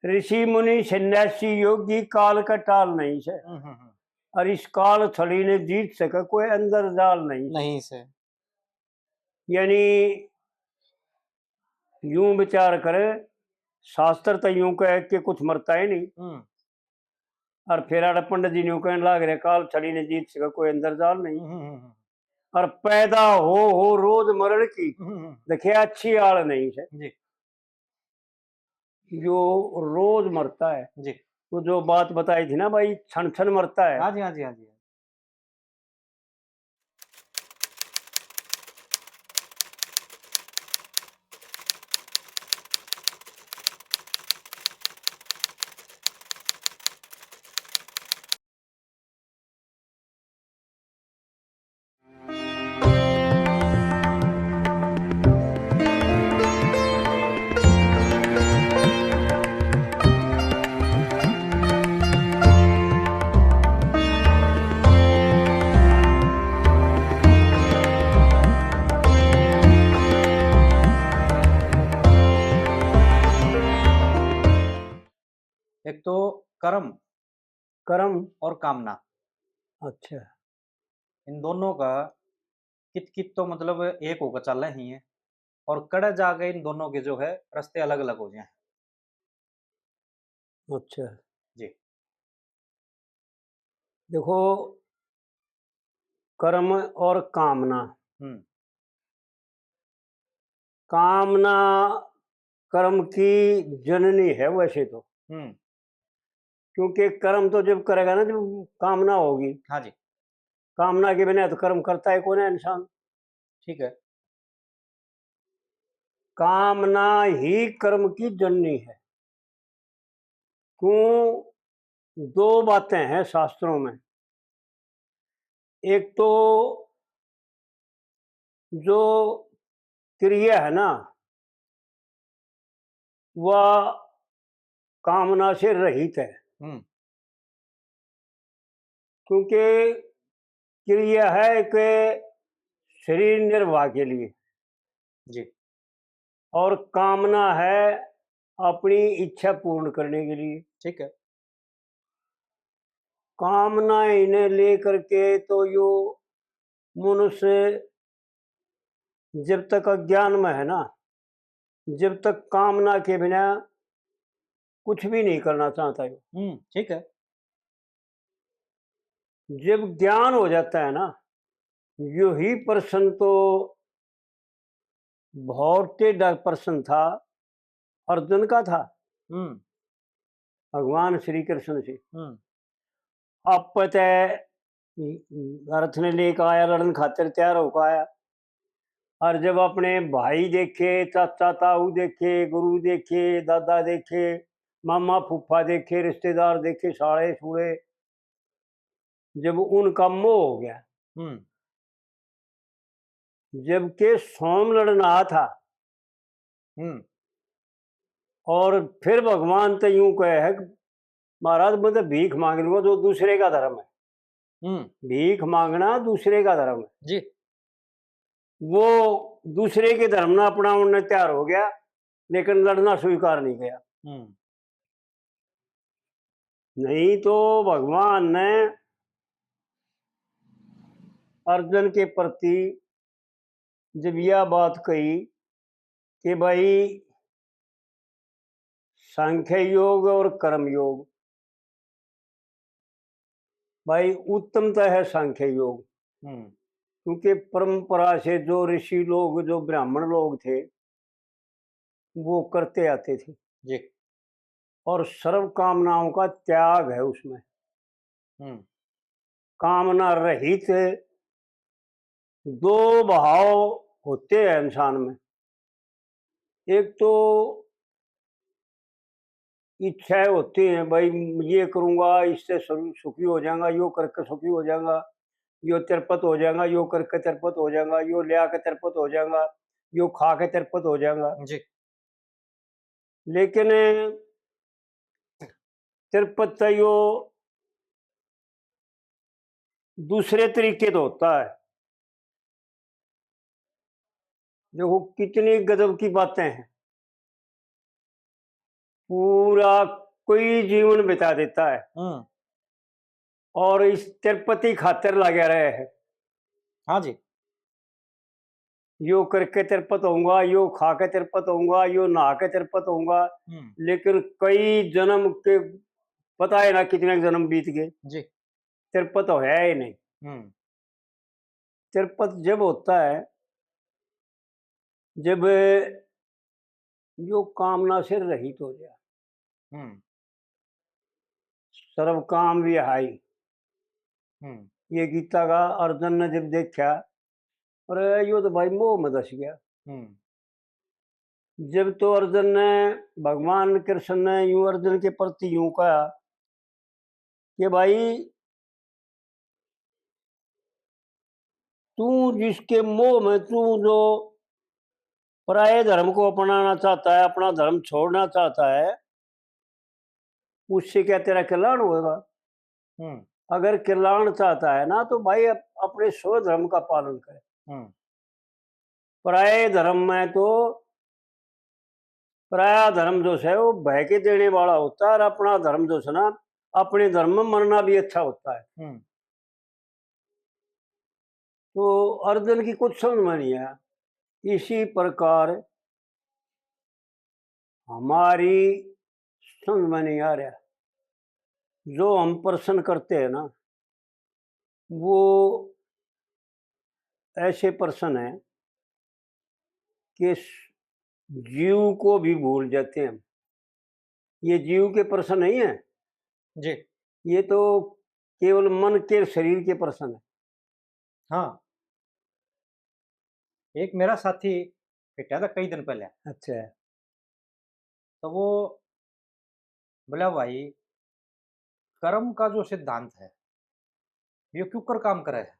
ऋषि मुनि सन्यासी योगी काल का टाल नहीं से। और इस काल छड़ी ने जीत सके कोई अंदर जाल नहीं नहीं से। यानी यूं विचार करे, शास्त्र तो यूं कहे कि कुछ मरता ही नहीं। और फिर आड़े पंडित जी यूं कहने लाग रहे काल छड़ी ने जीत सके कोई अंदर जाल नहीं। और पैदा हो रोज मरण की देखिए अच्छी आड़ नहीं है जी। जो रोज मरता है जी। तो जो बात बताई थी ना भाई क्षण क्षण मरता है। हाँ जी, हाँ जी, हाँ जी। एक तो कर्म कर्म और कामना, अच्छा इन दोनों का कित कित तो मतलब एक होकर चल रही है और कड़े जाके इन दोनों के जो है रास्ते अलग अलग हो जाए। अच्छा जी। देखो कर्म और कामना, कामना कर्म की जननी है वैसे तो, क्योंकि कर्म तो जब करेगा ना जब कामना होगी। हाँ जी। कामना के बिना तो कर्म करता है कौन है इंसान। ठीक है। कामना ही कर्म की जननी है। क्यों, दो बातें हैं शास्त्रों में। एक तो जो क्रिया है ना वह कामना से रहित है, क्योंकि क्रिया है कि शरीर निर्वाह के लिए जी। और कामना है अपनी इच्छा पूर्ण करने के लिए। ठीक है। कामना इन्हें लेकर के तो यो मनुष्य जब तक अज्ञान में है ना, जब तक कामना के बिना कुछ भी नहीं करना चाहता है। ठीक है। जब ज्ञान हो जाता है ना, यो ही प्रश्न तो बहुत प्रश्न था अर्जुन का था भगवान श्री कृष्ण से। अब पता है अर्थ ने लेकर आया लड़न खातिर तैयार होकर आया, और जब अपने भाई देखे, चाचा ताऊ देखे, गुरु देखे, दादा देखे, मामा फूफा देखे, रिश्तेदार देखे, साड़े सूड़े, जब उनका मोह हो गया, जबकि सोम लड़न आया था और फिर भगवान तो यूं कहे है कि महाराज मतलब भीख मांग लूंगा जो दूसरे का धर्म है। भीख मांगना दूसरे का धर्म है जी। वो दूसरे के धर्म ना अपनाने तैयार हो गया, लेकिन लड़ना स्वीकार नहीं किया। नहीं तो भगवान ने अर्जुन के प्रति जब यह बात कही कि भाई सांख्य योग और कर्म योग, भाई उत्तमतः है सांख्य योग, क्योंकि परंपरा से जो ऋषि लोग जो ब्राह्मण लोग थे वो करते आते थे जी। और सर्व कामनाओं का त्याग है उसमें। कामना रहित दो भाव होते हैं इंसान में। एक तो इच्छाएं होती हैं, भाई ये करूंगा इससे सुखी हो जाऊंगा, यो करके सुखी हो जाऊंगा, यो तिरपत हो जाएगा, यो करके तिरपत हो जाएगा, यो ले आके तिरपत हो जाएगा, यो खा के तिरपत हो जाएगा। जी। लेकिन तिरपत यो दूसरे तरीके तो होता है। देखो कितनी गजब की बातें हैं पूरा कोई जीवन बिता देता है और इस तिरुपति खातिर लगे रहे है। हाँ जी। यो करके तिरपत होऊंगा, यो खा के तिरपत होऊंगा, यो नहा के तिरपत होऊंगा, लेकिन कई जन्म के पता है ना कितने जन्म बीत गए, जी। तिरपत तो है ही नहीं। तिरपत जब होता है जब यो कामना से रहित हो जाए, सर्व काम भी हाई। ये गीता का अर्जुन ने जब देखा, अरे यो तो भाई मोह में दस गया। जब तो अर्जुन ने भगवान कृष्ण ने यूं अर्जुन के प्रति यूं कहा कि भाई तू जिसके मोह में तू जो पराये धर्म को अपनाना चाहता है, अपना धर्म छोड़ना चाहता है, उससे क्या तेरा कल्याण होगा? अगर कल्याण चाहता है ना तो भाई अपने स्व धर्म का पालन करे। पराये धर्म में तो पराया धर्म जो है वो बह के देने वाला होता है और अपना धर्म जो है ना अपने धर्म में मरना भी अच्छा होता है। तो अर्जुन की कुछ समझ में नहीं आया। इसी प्रकार हमारी समझ में नहीं आ रहा, जो हम प्रश्न करते हैं ना वो ऐसे प्रश्न है कि जीव को भी भूल जाते हैं। ये जीव के प्रश्न नहीं है जी। ये तो केवल मन के शरीर के प्रश्न है। हाँ, एक मेरा साथी भेटा था कई दिन पहले। अच्छा। तो वो बोला भाई कर्म का जो सिद्धांत है ये क्यों कर काम करे है।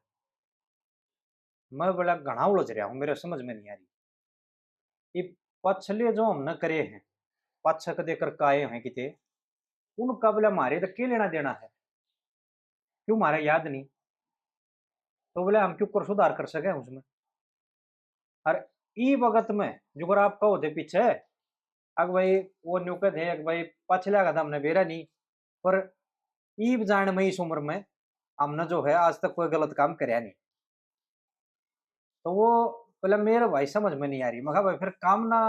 मैं बोला घना उलझ रहा हूँ, मेरे समझ में नहीं आ रही। ये पछले जो हमने करे हैं, पाछा कदे कर काए हैं किते, उनका बोला मारे तो क्या लेना देना है, क्यों मारे याद नहीं। तो बोले हम क्यों कर सुधार कर सके उसमें। और ई वक्त में जो आप कहो थे पीछे अग भाई वो न्यू कह थे अग भाई पछला का हमने बेरा नहीं, पर ई जान में इस उम्र में हमने जो है आज तक कोई गलत काम करया नहीं। तो वो बोला मेरे भाई समझ में नहीं आ रही। मैं कहा भाई फिर कामना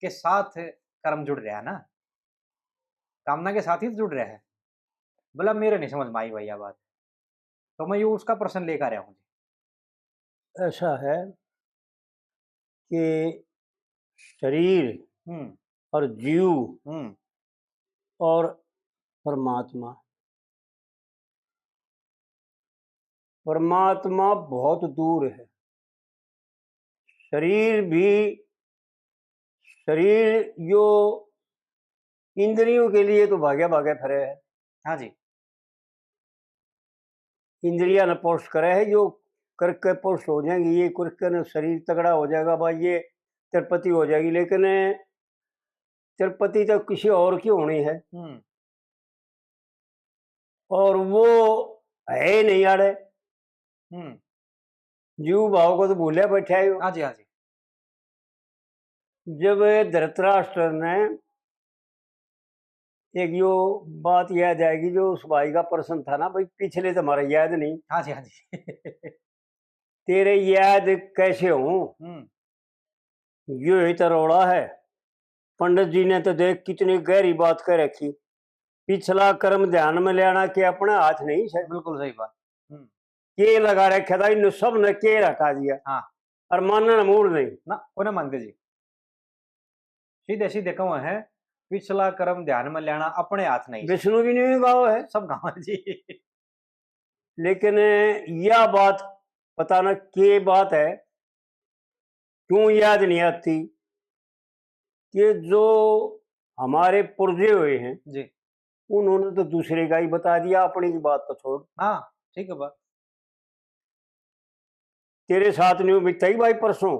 के साथ कर्म जुड़ रहा है ना, कामना के साथ ही तो जुड़ रहा है। बोला मेरे नहीं समझ में आई भैया बात। तो मैं ये उसका प्रश्न लेकर आया हूँ। ऐसा है कि शरीर और जीव और परमात्मा परमात्मा बहुत दूर है। शरीर जो इंद्रियों के लिए तो भाग्या भाग्या फिरे है। हाँ जी। इंद्रिया न पुरुष करे है, जो करके पुरुष हो जाएंगे, ये करके शरीर तगड़ा हो जाएगा भाई, ये तिरुपति हो जाएगी। लेकिन तिरुपति तो किसी और की होनी है और वो है नहीं आड़े। जीव भाव को तो भूलिया बैठा है। हाँ जी। हाँ जी। जब धृतराष्ट्र ने एक यो बात याद आएगी, जो उस भाई का प्रश्न था ना भाई, पिछले तो हमारा याद नहीं। हाँ जी। हाँ जी। तेरे याद कैसे हूं, यो ही तो रोड़ा है। पंडित जी ने तो देख कितनी गहरी बात कर रखी, पिछला कर्म ध्यान में लेना के अपने हाथ नहीं है। बिल्कुल सही बात। के लगा रखा था, इन सब ने के रखा दिया। हाँ। और मानना मूड नहीं ना कोने मानते जी, सीधे सीधे कहो है पिछला कर्म ध्यान में लेना अपने हाथ नहीं। विष्णु भी नहीं गाँव है, सब गाँव है जी। लेकिन यह बात पता न के बात है क्यों याद नहीं आती कि जो हमारे पुरजे हुए हैं जी, उन्होंने तो दूसरे का ही बता दिया, अपनी की बात तो छोड़। हाँ ठीक है बात। तेरे साथ न्यू बीता ही भाई परसों,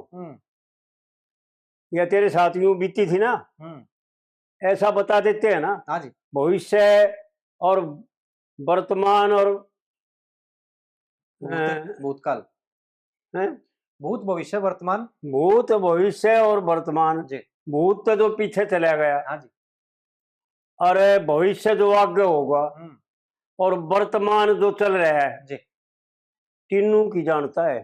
या तेरे साथ यूं बीती थी ना, ऐसा बता देते हैं ना। हाँ जी। भविष्य और वर्तमान और भूतकाल, भूत भविष्य वर्तमान। भूत भविष्य और वर्तमान। जी। भूत तो जो पीछे चला गया, हाँ जी। और भविष्य जो आगे होगा और वर्तमान जो चल रहा है जी। तीनों की जानता है।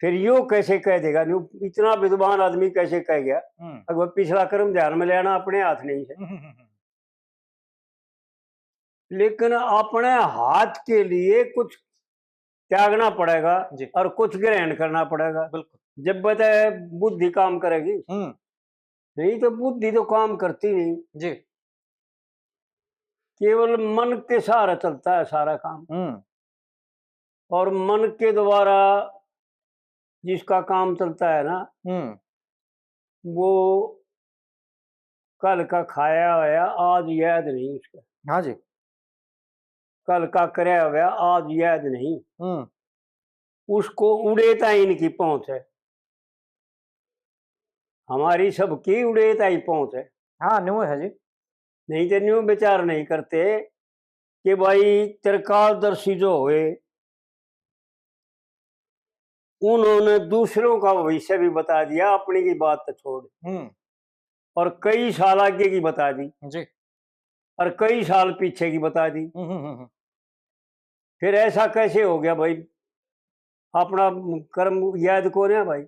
फिर यो कैसे कह देगा, यूं इतना विद्वान आदमी कैसे कह गया अगर पिछला कर्म ध्यान में लेना अपने हाथ नहीं है, लेकिन अपने हाथ के लिए कुछ त्यागना पड़ेगा जी। और कुछ ग्रहण करना पड़ेगा। बिल्कुल। जब बताए बुद्धि काम करेगी, नहीं तो बुद्धि तो काम करती नहीं, जी। केवल मन के सहारे चलता है सारा काम। और मन के द्वारा जिसका काम चलता है ना, वो कल का खाया हुआ आज याद नहीं उसका, हाँ जी। कल का कराया हुआ आज याद नहीं, उसको उड़ेता इनकी पहुंच है, हमारी सबकी उड़ेता ही पहुंच है। हाँ, न्यू है जी। नहीं तो न्यू विचार नहीं करते कि भाई त्रिकालदर्शी जो हुए उन्होंने दूसरों का भविष्य भी बता दिया, अपनी की बात तो छोड़, और कई साल आगे की बता दी जी। और कई साल पीछे की बता दी। फिर ऐसा कैसे हो गया भाई, अपना कर्म याद कौन है भाई?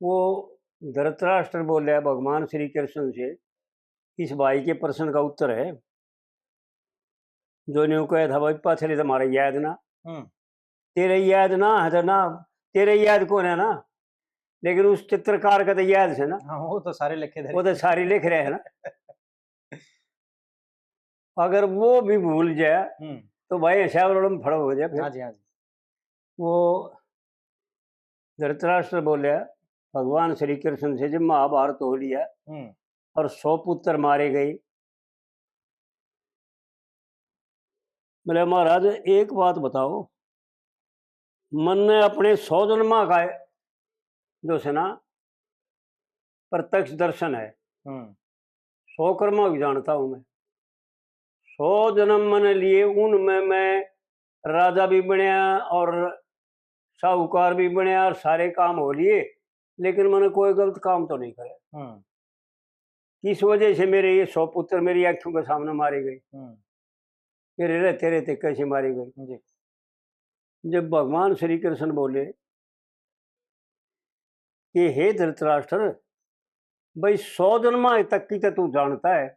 वो धृतराष्ट्र बोल रहा है भगवान श्री कृष्ण से, इस भाई के प्रश्न का उत्तर है जो ने कहा था भाई पथरी तुम्हारा याद ना, तेरे याद ना है तो ना, तेरे याद कौन है ना, लेकिन उस चित्रकार का तो याद है ना, हाँ, वो तो सारे लिखे थे। वो तो सारी लिख रहे हैं ना। अगर वो भी भूल जाए तो भाई हिसाब में फड़ो हो जाए। हाँ फिर जी, हाँ जी। वो धृतराष्ट्र बोले भगवान श्री कृष्ण से जब महाभारत हो लिया और 100 पुत्र मारे गए, बोले महाराज एक बात बताओ, मन ने अपने 100 जन्मा का जो से ना प्रत्यक्ष दर्शन है, 100 कर्मा भी जानता हूं मैं, 100 जन्म मैंने लिए, उनमें मैं राजा भी बनया और साहूकार भी बनया और सारे काम हो लिए, लेकिन मैंने कोई गलत काम तो नहीं करे। किस वजह से मेरे ये 100 पुत्र मेरी आंखों के सामने मारे गए, मेरे रहते रहते कैसे मारे गए? जब भगवान श्री कृष्ण बोले कि हे धृतराष्ट्र, भाई 100 जन्मा तक की तो तू जानता है,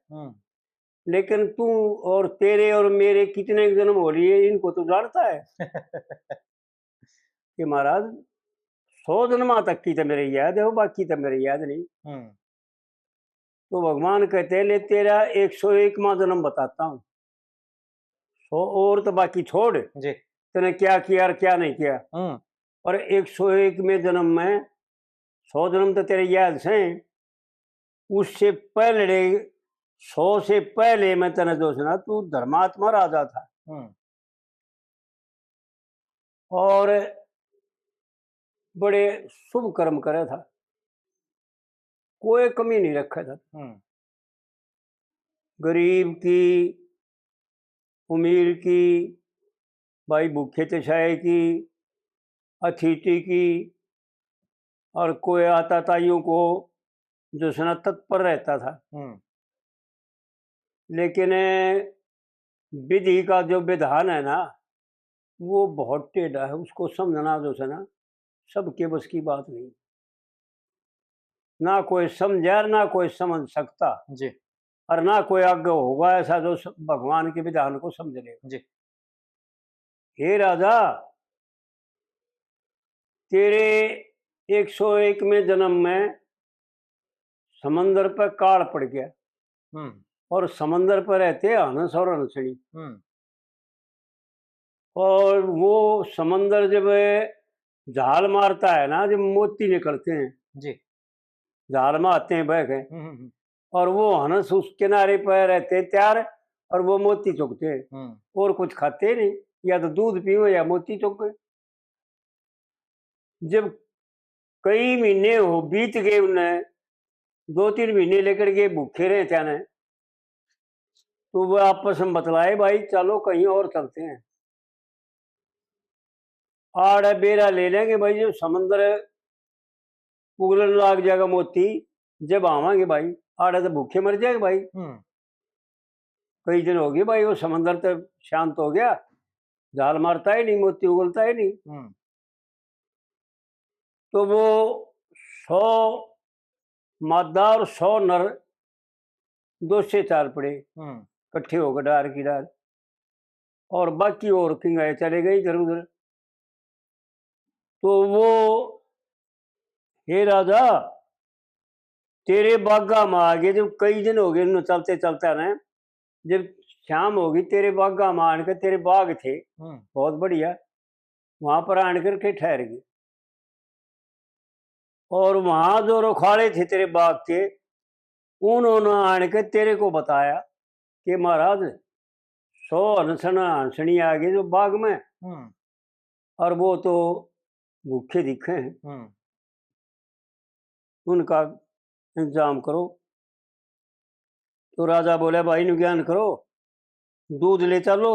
लेकिन तू और तेरे और मेरे कितने जन्म हो लिए इनको तू जानता है? कि महाराज 100 जन्मा तक की तो मेरे याद है, बाकी तो मेरे याद नहीं। तो भगवान कहते हैं ले तेरा 101वां जन्म बताता हूँ, 100 और तो बाकी छोड़, जी। तूने क्या किया और क्या नहीं किया। और 101वें जन्म में 100 जन्म तो तेरे याद से, उससे पहले 100 से पहले मैं तेने जो सुना तू धर्मात्मा राजा था और बड़े शुभ कर्म करे था, कोई कमी नहीं रखा था, गरीब की, अमीर की, भाई भूखे तछाए की, अतिथि की, और कोई आता ताइयों को जो सुना तत्पर रहता था। लेकिन विधि का जो विधान है ना वो बहुत टेढ़ा है, उसको समझना जो है ना सबके बस की बात नहीं, ना कोई समझे और ना कोई समझ सकता जी। और ना कोई आगे होगा ऐसा जो भगवान के विधान को समझ लेगा। जी। हे राजा, तेरे 101वें जन्म में समंदर पर काल पड़ गया और समंदर पर रहते हंस और हंसनी, और वो समंदर जब झाल मारता है ना, जब मोती निकलते हैं जी। झाल में आते हैं बह के, और वो हंस उस किनारे पर रहते तैयार और वो मोती चुगते हैं और कुछ खाते नहीं, या तो दूध पियो या मोती चुग गए। जब कई महीने हो बीत गए, उन्हें 2-3 महीने लेकर के भूखे रहे त्याने, तो वो आपस में बतलाए भाई चलो कहीं और चलते हैं, आड़ बेरा ले लेंगे भाई, जो समंदर उगलन लाग जाएगा मोती, जब आवांगे भाई आड़े तो भूखे मर जाएगा भाई। कई दिन हो गए भाई, वो समंदर तो शांत हो गया, जाल मारता ही नहीं, मोती उगलता ही नहीं। तो वो 100 मादा और 100 नर 2 से 4 पड़े इकट्ठे होकर डार की डार, और बाकी और किंगाए चले गए इधर उधर। तो वो, हे राजा तेरे बागा में आ गए, जब कई दिन हो गए चलते चलते ना, जब शाम होगी तेरे बागा में आन के, तेरे बाग थे बहुत बढ़िया, वहां पर आन करके ठहर गए। और वहां जो रखवाड़े थे तेरे बाग के, उन्होंने आन के तेरे को बताया कि महाराज 100 हंसना हंसनी आ गए जो बाग में, और वो तो भूखे दिखे हैं, उनका इंतजाम करो। तो राजा बोले भाई नु ज्ञान करो, दूध ले चलो,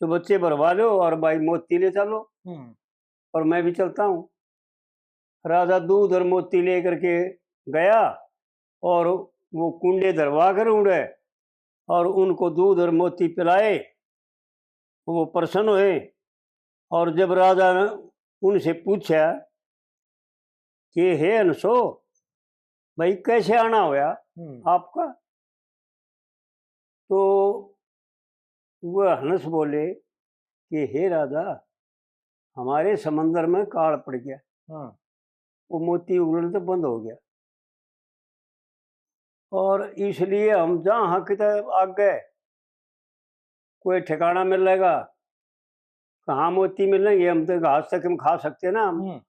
तो बच्चे भरवा लो, और भाई मोती ले चलो, और मैं भी चलता हूँ। राजा दूध और मोती लेकर के गया, और वो कुंडे धरवा कर उड़े, और उनको दूध और मोती पिलाए, वो प्रसन्न हुए। और जब राजा ने उनसे पूछा कि हे हंसो भाई कैसे आना होया आपका, तो वह हंस बोले कि हे राजा हमारे समंदर में काल पड़ गया, वो मोती उगलना तो बंद हो गया, और इसलिए हम जहाँ कितने आग गए, कोई ठिकाना मिलेगा, कहाँ मोती मिलेंगे, हम तो घास तक हम खा सकते ना, हम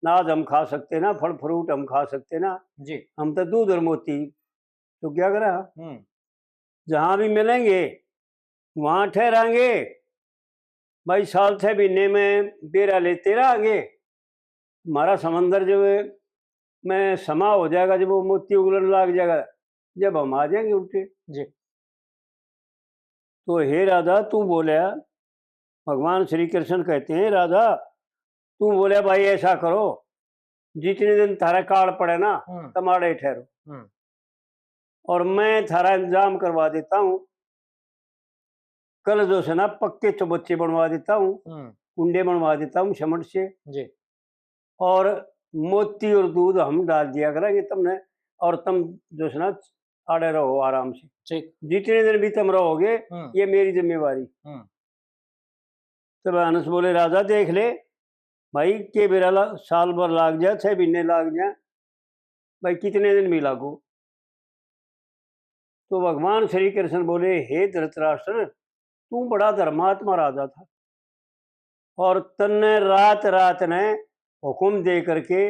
नाज हम खा सकते ना, फल फ्रूट हम खा सकते ना जी। हम तो दूध और मोती, तो क्या करा, जहाँ भी मिलेंगे वहाँ ठहरांगे भाई, साल 6 महीने में बेरा लेते रहेंगे। हमारा समंदर जो है में समा हो जाएगा, जब वो मोती उगलने लग जाएगा, जब हम आ जाएंगे उल्टे जी। तो हे राजा तू बोला, भगवान श्री कृष्ण कहते हैं राजा तू बोले भाई ऐसा करो, जितने दिन थारा काल पड़े ना तमाड़े ठहरो, और मैं थारा इंतजाम करवा देता हूँ, कल जो से ना पक्के चौबच्चे बनवा देता हूँ, कुंडे बनवा देता हूँ समट से जी। और मोती और दूध हम डाल दिया करेंगे तुमने, और तुम जो है ना आड़े रहो आराम से, ठीक। जितने दिन भी तुम रहोगे ये मेरी जिम्मेवारी। तब अनस बोले राजा देख ले भाई के बेरा साल भर लाग जाए, 6 महीने लाग जाए, भाई कितने दिन भी लागू। तो भगवान श्री कृष्ण बोले हे धृतराष्ट्र तू बड़ा धर्मात्मा राजा था, और तन्ने रात रात ने हुक्म दे करके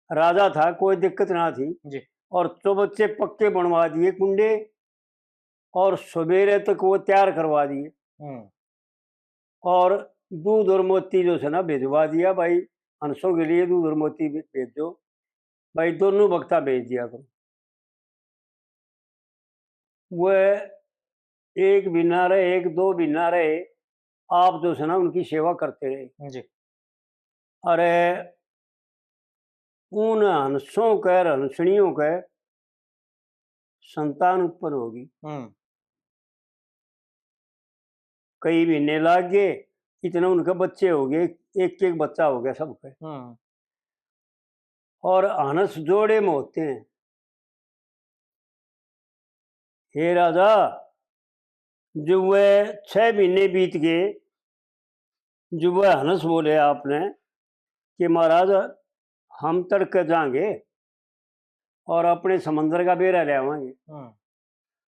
राजा था, कोई दिक्कत ना थी जी। और चौबच्चे पक्के बनवा दिए कुंडे, और सवेरे तक वो तैयार करवा दिए, और दूध और मोती जो है ना भिजवा दिया, भाई हंसों के लिए दूध और मोती भेज दो, भाई दोनों बख्ता भेज दिया करो। वह एक भी ना रहे, एक दो भी ना रहे, आप जो है ना उनकी सेवा करते रहे। जी। अरे उन हंसों के हंसड़ियों के संतान उत्पन्न होगी, कई महीने लाग गए, इतने उनके बच्चे हो गए, एक एक बच्चा हो गया सबके, और हंस जोड़े में होते हैं। हे राजा जब वह 6 महीने बीत गए, जब वह हंस बोले आपने कि महाराज हम तड़के जाएंगे और अपने समंदर का बेरा ले आवांगे,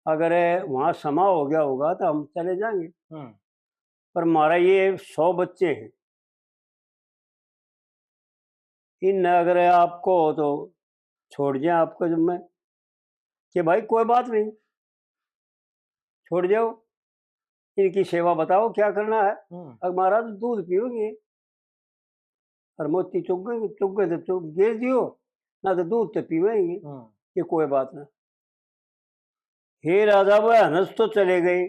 अगर वहाँ समा हो गया होगा तो हम चले जाएंगे, पर हमारा ये 100 बच्चे हैं, इन अगर आपको तो छोड़ जाए आपको जिम्मे, कि भाई कोई बात नहीं छोड़ जाओ, इनकी सेवा बताओ क्या करना है, अगर महाराज दूध पियोगे और मोती चुग गए तो गेर दियो, ना तो दूध तो पीवेंगे, ये कोई बात ना। हे राजा वह हंस तो चले गए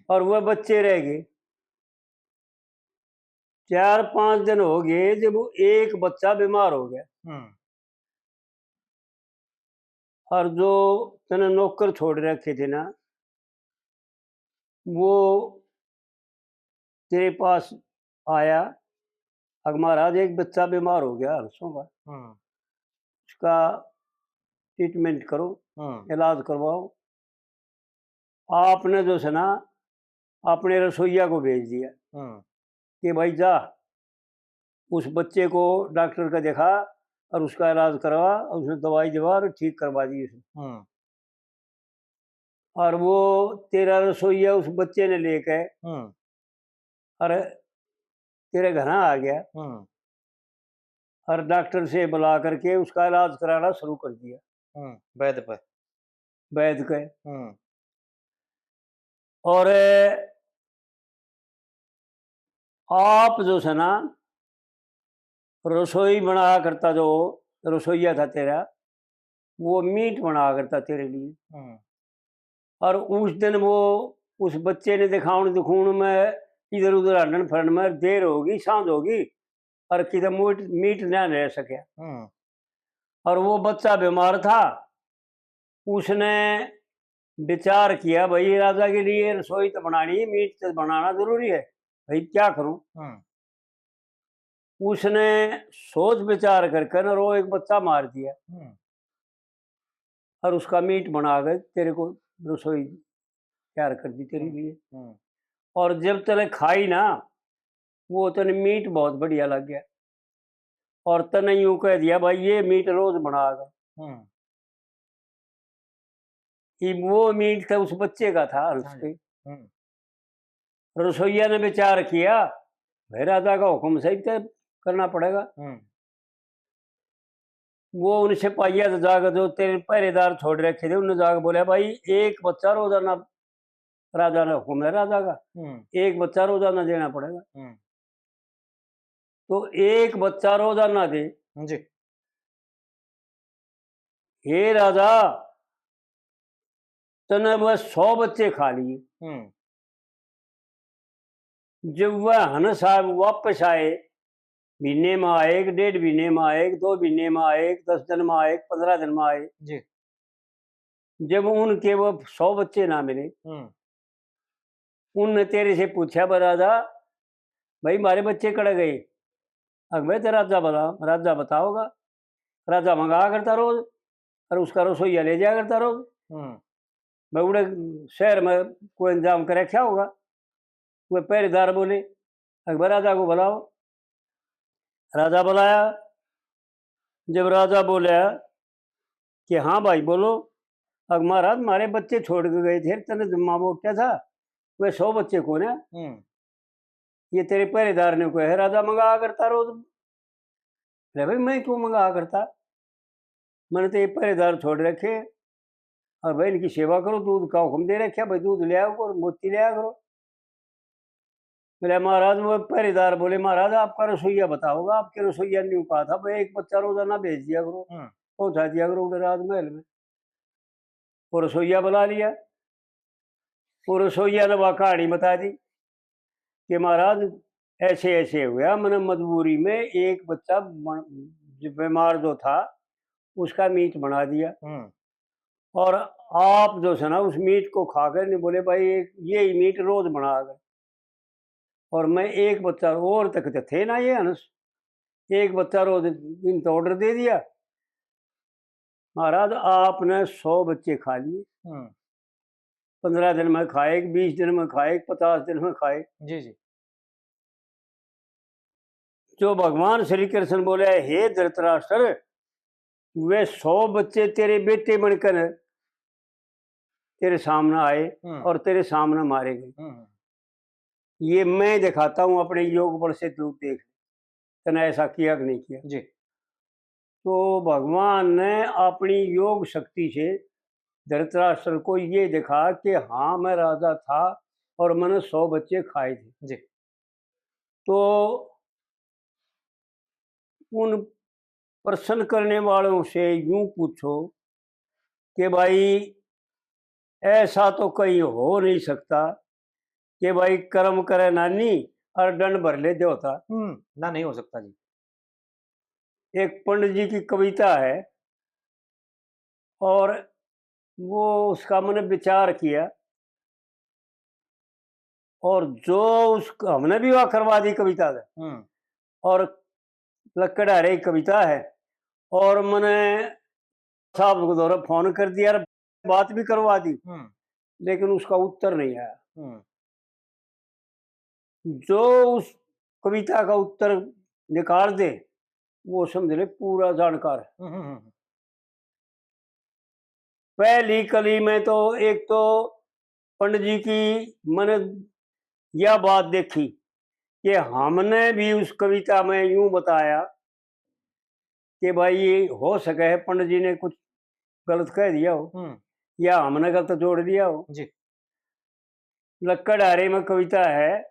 और वह बच्चे रह गए। 4-5 दिन हो गए जब वो एक बच्चा बीमार हो गया, हम्म और जो तने नौकर छोड़ रखे थे ना, वो तेरे पास आया। अब महाराज एक बच्चा बीमार हो गया हर्षों का, हम्म उसका ट्रीटमेंट करो, हम्म इलाज करवाओ। आपने जो है ना अपने रसोइया को भेज दिया हम्म कि भाई जा उस बच्चे को डॉक्टर का दिखा और उसका इलाज करवा और उसने दवाई दवा और ठीक करवा दी उसने। हम्म और वो तेरा रसोइया उस बच्चे ने लेके हम्म और तेरे घर आ गया हम्म और डॉक्टर से बुला करके उसका इलाज कराना शुरू कर दिया वैद्य पे। वैद्य के। हम्म और आप जो है ना रसोई बना करता, जो रसोइया था तेरा, वो मीट बना करता तेरे लिए। हम्म और उस दिन वो उस बच्चे ने दिखाउन दिखून में इधर उधर हंडन फरन में देर होगी, सांझ होगी और किधर मीट मीट ना रह सके। हम्म और वो बच्चा बीमार था, उसने विचार किया भाई राजा के लिए रसोई तो बनानी है, मीट तो बनाना जरूरी है, भाई क्या करूं। हम्म उसने सोच विचार करके ना रो एक बच्चा मार दिया हम्म और उसका मीट बना कर तेरे को रसोई तैयार कर दी तेरे हम्म लिए। हम्म और जब तने खाई ना, वो तने मीट बहुत बढ़िया लग गया और तने यूं कह दिया भाई ये मीट रोज बना कर। हम्म कि वो मीट था उस बच्चे का था हाँ जी। उसके। हम्म रसोइया ने विचार किया भाई राजा का हुक्म सही तय करना पड़ेगा। हम्म वो उन सिपाहिया से जाकर जो तेरे पहरेदार छोड़ रखे थे उन्होंने जाकर बोला भाई एक बच्चा रोजाना, राजा ने हुक्म है राजा का, हम्म एक बच्चा रोजाना देना पड़ेगा। हम्म तो एक बच्चा रोजाना दे। जी। हे राजा, तने वह 100 बच्चे खा लिए। हम्म जब वह हन साहब वापस आए, महीने में आए, 1.5 महीने में आए, 2 महीने में आए, 10 दिन में आए, 15 दिन में आए, जी। जब उनके वो 100 बच्चे ना मिले, हम्म उनने तेरे से पूछा बा राजा भाई हमारे बच्चे कड़ गए। अग भाई तो राजा बता, राजा बताओगा। राजा मंगा करता रोज और उसका रसोईया ले जाया करता रोज। हम्म मैं उड़े शहर में कोई इंतजाम करे क्या होगा। वह पहरेदार बोले अकबर राजा को बुलाओ। राजा बुलाया। जब राजा बोला कि हाँ भाई बोलो, अग महाराज हमारे बच्चे छोड़ के गए थे, तेने जुम्मा वो क्या था, वह 100 बच्चे कौन है, हम्म ये तेरे पहरेदार ने कहा है राजा मंगा करता रोज। अरे भाई मैं क्यों मंगा करता, मैंने तो ये पहरेदार छोड़ रखे और भाई इनकी सेवा करो, दूध का हुक्म दे रखे भाई दूध ले आओ करो, मोती ले आया करो। मेरे महाराज वो पहरेदार बोले महाराज आपका रसोईया बताओगा, आपके रसोईया ने यूं कहा था भाई एक बच्चा रोजाना भेज दिया करो, हम्म पहुंचा दिया करो उधर राजमहल में। वो रसोईया बुला लिया। वो रसोईया ने वह कहानी बता दी कि महाराज ऐसे ऐसे हुआ, मैंने मजबूरी में एक बच्चा जो बीमार जो था उसका मीट बना दिया। हम्म और आप जो है ना उस मीट को खाकर नहीं बोले भाई ये मीट रोज बना कर। और मैं एक बच्चा और तक तो थे ना ये हंस, एक बच्चा रोज इनका ऑर्डर दे दिया। महाराज आपने 100 बच्चे खा लिए, हम्म 15 दिन में खाए, 20 दिन में खाए, 50 दिन में खाए। जी जी। जो भगवान श्री कृष्ण बोले हे धृतराष्ट्र, वे 100 बच्चे तेरे बेटे बनकर तेरे सामने आए हम्म और तेरे सामने मारे गए। हम्म ये मैं दिखाता हूं अपने योग बल से, तू देख तने ऐसा किया कि नहीं किया। जी। तो भगवान ने अपनी योग शक्ति से धृतराष्ट्र को ये दिखा कि हाँ मैं राजा था और मैंने 100 बच्चे खाए थे। जी। तो उन प्रश्न करने वालों से यूं पूछो कि भाई ऐसा तो कहीं हो नहीं सकता कि भाई कर्म करे नानी और दंड भर ले देवता। ना नहीं हो सकता जी। एक पंडित जी की कविता है और वो उसका मैंने विचार किया और जो उस हमने भी वह करवा दी कविता से हम्म और लकड़हारे की कविता है और मैंने साहब को दोबारा फोन कर दिया और बात भी करवा दी हम्म लेकिन उसका उत्तर नहीं आया। हम्म जो उस कविता का उत्तर निकाल दे वो समझ ले पूरा जानकार है। हम्म हम्म हम्म पहली कली में तो एक तो पंडित जी की मैंने यह बात देखी कि हमने भी उस कविता में यूं बताया कि भाई ये हो सके है पंडित जी ने कुछ गलत कह दिया हो हम्म, या हमने गलत जोड़ दिया हो। जी लक्कड़हारे में कविता है,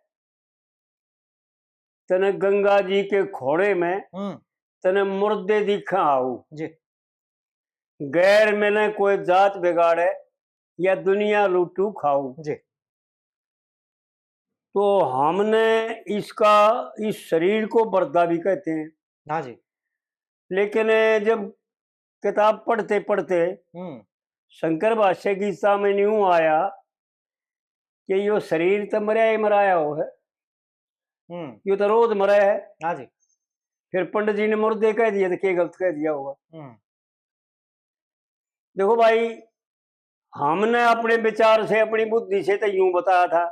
तने गंगा जी के खोड़े में हम्म तने मुर्दे दिखा आऊ, जी गैर मैंने कोई जात बिगाड़े या दुनिया लूटू खाऊ। जी तो हमने इसका इस शरीर को बर्दा भी कहते हैं हाँ जी लेकिन जब किताब पढ़ते पढ़ते हम्म शंकर भाष्य गीता में यूं आया कि यो शरीर तो मरा ही मराया हो है, हम्म यो तो रोज मरा है। हाँ जी फिर पंडित जी ने मुर्दे कह दिया तो क्या गलत कह दिया होगा। हम्म देखो भाई, हमने अपने विचार से अपनी बुद्धि से तो यूं बताया था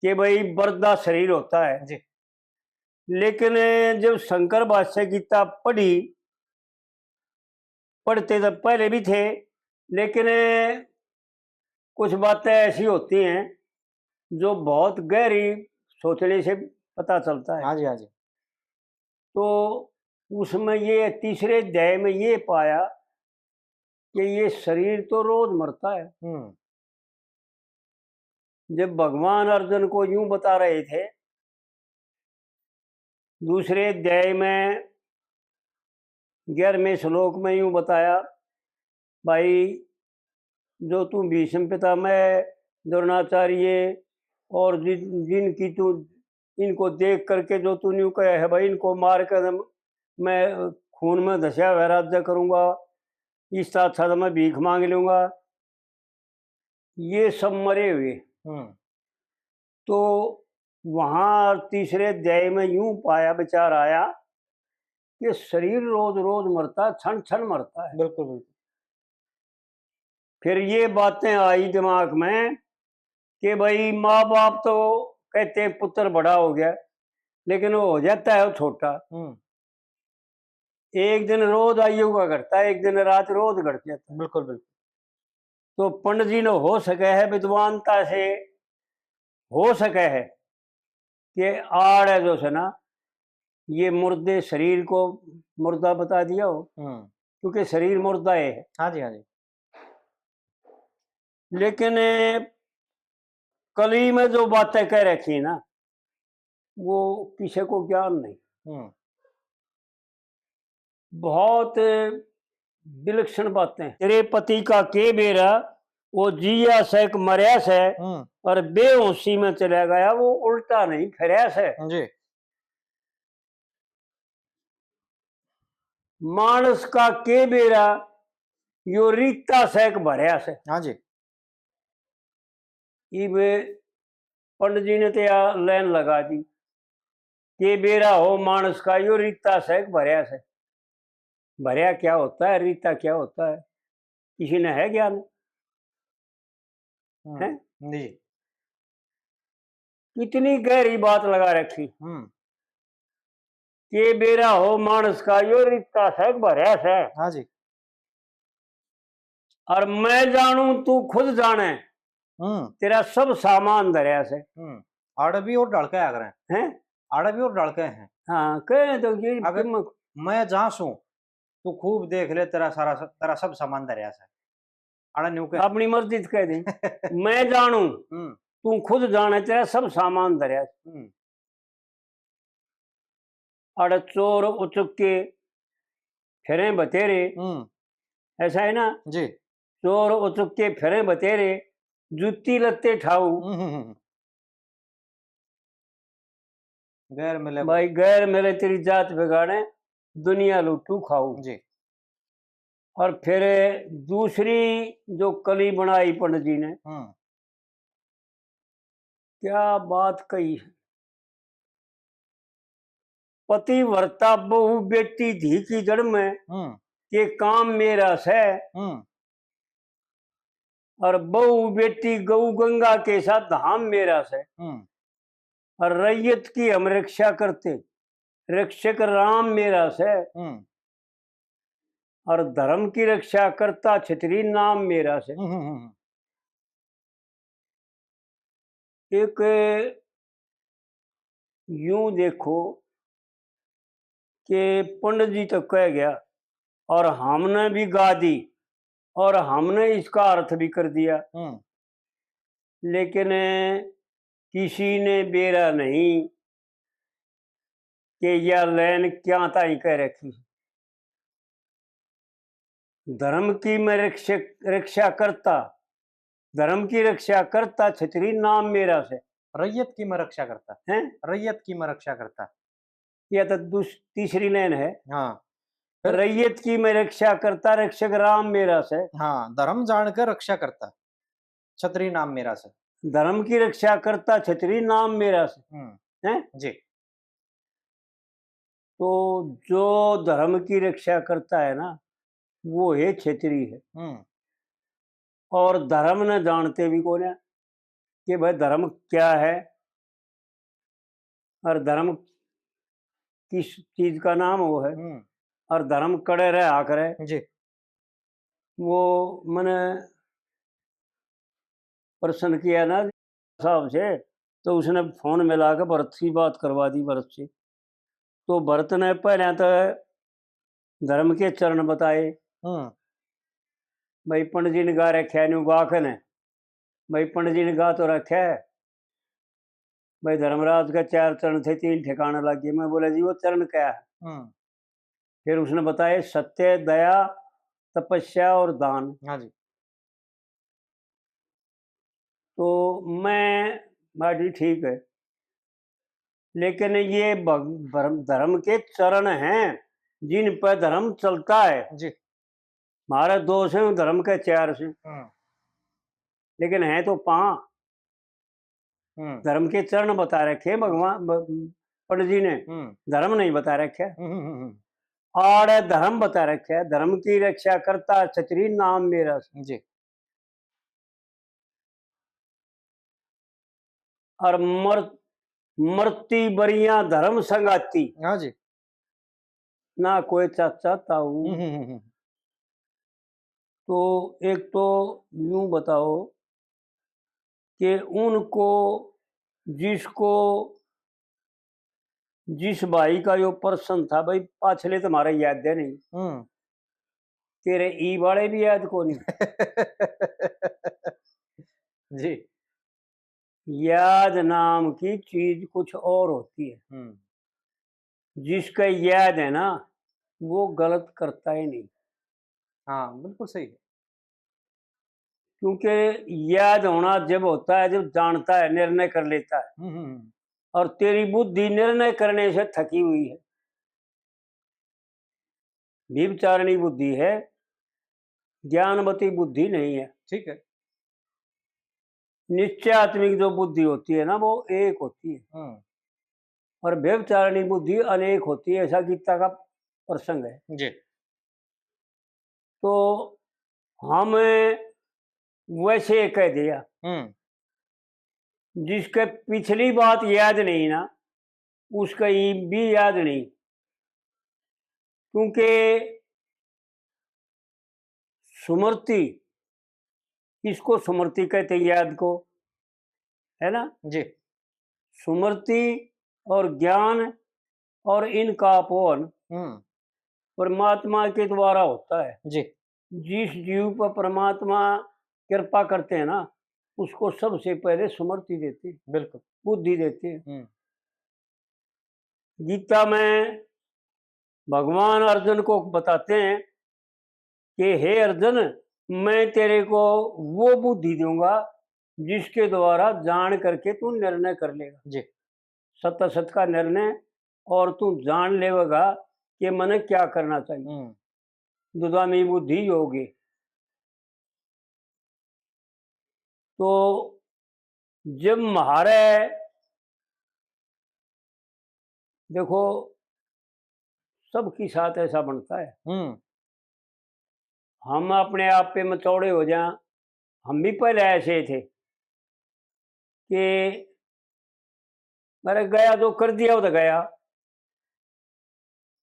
कि भाई बर्दा शरीर होता है, जी लेकिन जब शंकर भाष्य गीता पढ़ी, पढ़ते तो पहले भी थे लेकिन कुछ बातें ऐसी होती हैं जो बहुत गहरी सोचने से पता चलता है। हाँ जी हाँ जी तो उसमें ये तीसरे अध्याय में ये पाया कि ये शरीर तो रोज मरता है। हम्म जब भगवान अर्जुन को यूं बता रहे थे दूसरे अध्याय में 11वें श्लोक में यूं बताया, भाई जो तू भीष्म पितामह द्रोणाचार्य और जिनकी तू इनको देख करके जो तू यूं कहे है भाई इनको मार कर मैं खून में धंसा हुआ राज्य करूंगा, इस साथ साथ मैं भीख मांग लूंगा, ये सब मरे हुए। हम्म तो वहां तीसरे अध्याय में यूं पाया विचार आया कि शरीर रोज रोज मरता है, क्षण क्षण मरता है। बिल्कुल बिल्कुल फिर ये बातें आई दिमाग में कि भाई माँ बाप तो कहते हैं पुत्र बड़ा हो गया लेकिन वो हो जाता है वो छोटा। हम्म एक दिन रोज आयु का घटता है, एक दिन रात रोज घट जाता है। बिल्कुल बिल्कुल तो पंडित जी ने हो सके है विद्वानता से हो सके है कि आड़ है जो है ना ये मुर्दे शरीर को मुर्दा बता दिया हो हम्म क्योंकि शरीर मुर्दा है। हाँ जी हाँ जी लेकिन कली में जो बातें कह रखी ना वो किसी को ज्ञान नहीं। हम्म बहुत विलक्षण बातें। तेरे पति का के बेरा वो जिया से मरिया से और बेहोशी में चला गया, वो उल्टा नहीं फिरया से। जी मानस का के बेरा यो रीता सेक भरया से। हाँ जी इब पंडित जी ने तो यह लाइन लगा दी के बेरा हो मानस का यो रीता सेक भरया से। भरया क्या होता है, रीता क्या होता है, किसी ने है ज्ञान है? जी कितनी गहरी बात लगा रखी हम्म के बेरा हो मानस का यो रीता सेक भरया से। हाँ जी और मैं जानू तू खुद जाने हम्म तेरा सब सामान धरया से। आड़ भी और डड़के आ गए हैं? आड़ भी और डड़के हैं हाँ कहे तो ये अगर मैं जहाँ सू तू खूब देख ले तेरा सब सामान दरिया से आड़ा न्यू के अपनी मर्जी से कह दे मैं जानू तू खुद जाने तेरा सब सामान धरया से। अड़ चोर उचुक के फिरे बतेरे, ऐसा है ना, जी चोर उचुक के फिरे बतेरे जुत्ती लत्ते ठाऊ। गैर मिले भाई गैर मिले तेरी जात बिगाड़े, दुनिया लूटू खाऊं। जी। और फिर दूसरी जो कली बनाई पंडित जी ने, क्या बात कही है। पतिव्रता बहु बेटी धी की जड़ में, के काम मेरा से, और बहु बेटी गौ गंगा के साथ धाम मेरा से, और रैयत की हम रक्षा करते, रक्षक राम मेरा से, और धर्म की रक्षा करता छतरी नाम मेरा से। एक यूं देखो कि पंडित जी तो कह गया और हमने भी गा दी और हमने इसका अर्थ भी कर दिया, लेकिन किसी ने बेरा नहीं कि यह लैन क्या ताई कह रखी। धर्म की मैं रक्षा करता, धर्म की रक्षा करता छतरी नाम मेरा से। रैयत की मैं रक्षा करता है, रैयत की मैं रक्षा करता। यह तो तीसरी लाइन है। हाँ, रैयत की मैं रक्षा करता, रक्षक राम मेरा से। हाँ, धर्म जानकर रक्षा करता, छतरी नाम मेरा से। धर्म की रक्षा करता छतरी नाम मेरा से। हैं जी। तो जो धर्म की रक्षा करता है ना, वो है छतरी है। और धर्म न जानते भी कौन है कि भाई धर्म क्या है, और धर्म किस चीज का नाम वो है, और धर्म कड़े रहे आकर है। जी। वो मैंने प्रश्न किया ना साहब से, तो उसने फोन मिला के भरत की बात करवा दी भरत से। तो भरत ने पहले तो धर्म के चरण बताए। भाई पंडित जी ने गा रखा है, गा के ने भाई पंडित जी ने गा तो रखा है। भाई धर्मराज का 4 चरण थे, 3 ठिकाने लगे। मैं बोला जी वो चरण क्या है? फिर उसने बताया सत्य, दया, तपस्या और दान। हाँ जी। तो मैं बाटी ठीक है, लेकिन ये धर्म के चरण हैं जिन पर धर्म चलता है। जी। हमारा 2 से धर्म के 4 से, लेकिन है तो 5। धर्म के चरण बता रखे भगवान पंडित जी ने, धर्म नहीं बता रखे। और धर्म बता रखे है, धर्म की रक्षा करता छतरी नाम मेरा जी। और मरती बरिया धर्म संगाती। हाँ जी। ना कोई चाचा ताऊ। तो एक तो यूं बताओ कि उनको जिसको जिस भाई का यो प्रश्न था, भाई पाछले तुम्हारे याद है नहीं, तेरे ई वाले भी याद को नहीं। जी। याद नाम की चीज कुछ और होती है। जिसका याद है ना, वो गलत करता ही नहीं। हाँ, बिल्कुल सही है। क्योंकि याद होना जब होता है जब जानता है, निर्णय कर लेता है। और तेरी बुद्धि निर्णय करने से थकी हुई है, विचारणी बुद्धि है, ज्ञानवती बुद्धि नहीं है। ठीक है। निश्चयात्मिक जो बुद्धि होती है ना, वो एक होती है, और व्यवचारणी बुद्धि अनेक होती है। ऐसा गीता का प्रसंग है। जी। तो हमें वैसे कह दिया, जिसके पिछली बात याद नहीं ना, उसका भी याद नहीं। क्योंकि स्मृति, किसको स्मृति कहते हैं? याद को, है ना जी। स्मृति और ज्ञान और इनका अपोहन परमात्मा के द्वारा होता है। जी। जिस जीव पर परमात्मा कृपा करते हैं ना, उसको सबसे पहले स्मृति देते हैं, बिल्कुल बुद्धि देते हैं। गीता में भगवान अर्जुन को बताते हैं कि हे अर्जुन, मैं तेरे को वो बुद्धि दूंगा जिसके द्वारा जान करके तू निर्णय कर लेगा। जी। सत असत का निर्णय, और तू जान लेगा कि मने क्या करना चाहिए। दुधामी बुद्धि योगे। तो जब महारे देखो सबके साथ ऐसा बनता है, हम अपने आप पे मचौड़े हो जाएं। हम भी पहले ऐसे थे कि मैंने गया तो कर दिया, वो तो गया,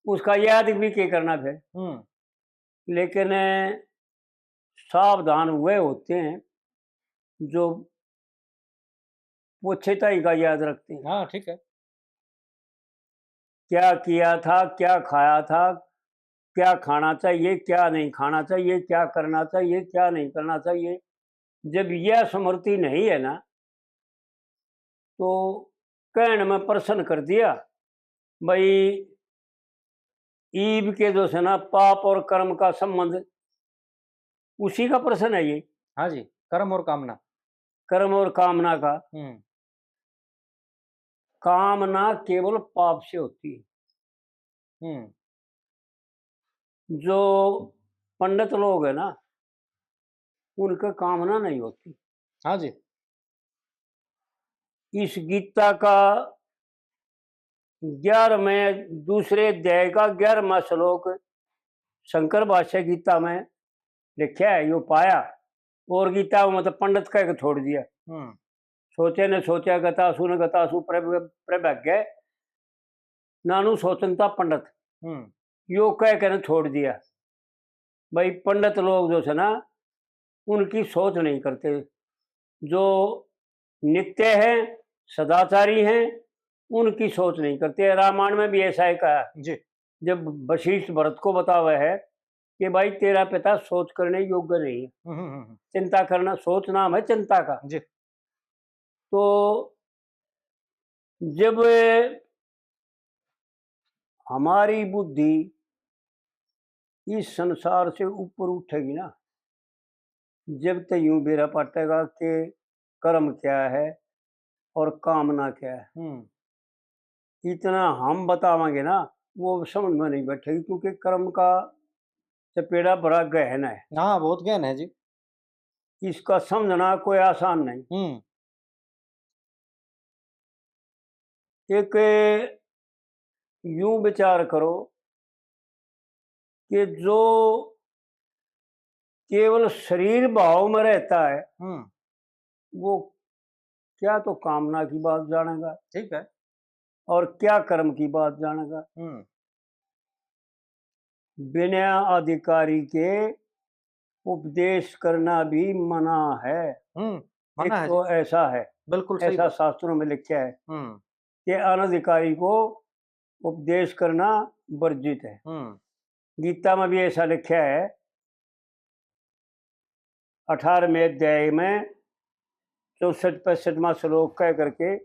उसका याद भी क्या करना फिर। लेकिन सावधान हुए होते हैं जो पोछेताई का याद रखते हैं। हाँ ठीक है। क्या किया था, क्या खाया था, क्या खाना चाहिए, क्या नहीं खाना चाहिए, क्या करना चाहिए, क्या नहीं करना चाहिए। जब यह स्मृति नहीं है ना, तो कहने में प्रश्न कर दिया भाई, ईब के जो है ना पाप और कर्म का संबंध, उसी का प्रश्न है ये। हाँ जी, कर्म और कामना। कर्म और कामना का। कामना केवल पाप से होती है। जो पंडित लोग है ना, उनका कामना नहीं होती। हाँ जी। इस गीता का 11वें दूसरे अध्याय का 11वां श्लोक शंकर भाष्य गीता में लिखा है, यो पाया। और गीता में मतलब पंडित कह के छोड़ दिया। सोचे ने सोचा गतासु ने गतासु प्रभज्ञ नानु सोचनता पंडित, यो कह कर छोड़ दिया। भाई पंडित लोग जो है ना, उनकी सोच नहीं करते। जो नित्य है, सदाचारी हैं, उनकी सोच नहीं करते। रामायण में भी ऐसा ही कहा जी। जब वशिष्ठ भरत को बता हुआ है कि भाई तेरा पिता सोच करने योग्य नहीं है, चिंता करना, सोच नाम है चिंता का। जी। तो जब हमारी बुद्धि इस संसार से ऊपर उठेगी ना, जब तक यूं बेरा पटेगा कि कर्म क्या है और कामना क्या है, इतना हम बतावांगे ना, वो समझ में नहीं बैठेगी। क्योंकि कर्म का चपेड़ा बड़ा गहन है, हाँ बहुत ज्ञान है जी। इसका समझना कोई आसान नहीं। एक यूं विचार करो कि जो केवल शरीर भाव में रहता है, वो क्या तो कामना की बात जानेगा, ठीक है। और क्या कर्म की बात जानेगा। बिना अधिकारी के उपदेश करना भी मना है। एक मना है जी। तो ऐसा है, बिल्कुल सही ऐसा बात। शास्त्रों में लिखा है कि अनधिकारी को उपदेश करना वर्जित है। गीता में भी ऐसा लिखा है 18वें अध्याय में 64-65वां श्लोक कह करके,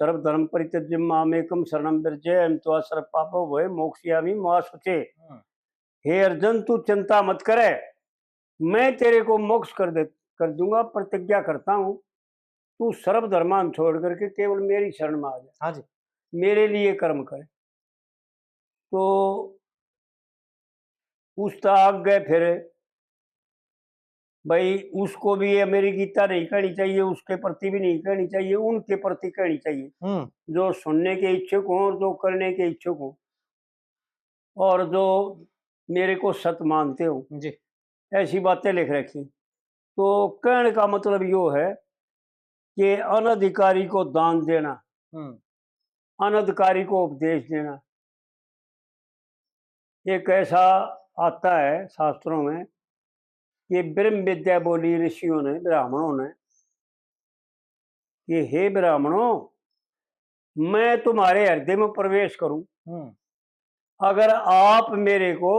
सर्वधर्म परित्यज्य मामेकम शरणम व्रजय अहं त्वा सर्व पापो भय मोक्ष्यामि मा शुचे। हे अर्जुन, तू चिंता मत करे, मैं तेरे को मोक्ष कर दूंगा, प्रतिज्ञा करता हूं। तू सर्वधर्मान छोड़ करके केवल मेरी शरण में आ जा, हाँ जी। मेरे लिए कर्म करे। तो उसका आगे फिर भाई उसको भी ये मेरी गीता नहीं कहनी चाहिए, उसके प्रति भी नहीं कहनी चाहिए, उनके प्रति कहनी चाहिए जो सुनने के इच्छुक हों और जो करने के इच्छुक हों, और जो मेरे को सत मानते हो। जी। ऐसी बातें लिख रखी। तो कहने का मतलब यो है कि अनधिकारी को दान देना, अनधिकारी को उपदेश देना। एक ऐसा आता है शास्त्रों में कि ब्रह्म विद्या बोली ऋषियों ने, ब्राह्मणों ने, कि हे ब्राह्मणों, मैं तुम्हारे हृदय में प्रवेश करूं, अगर आप मेरे को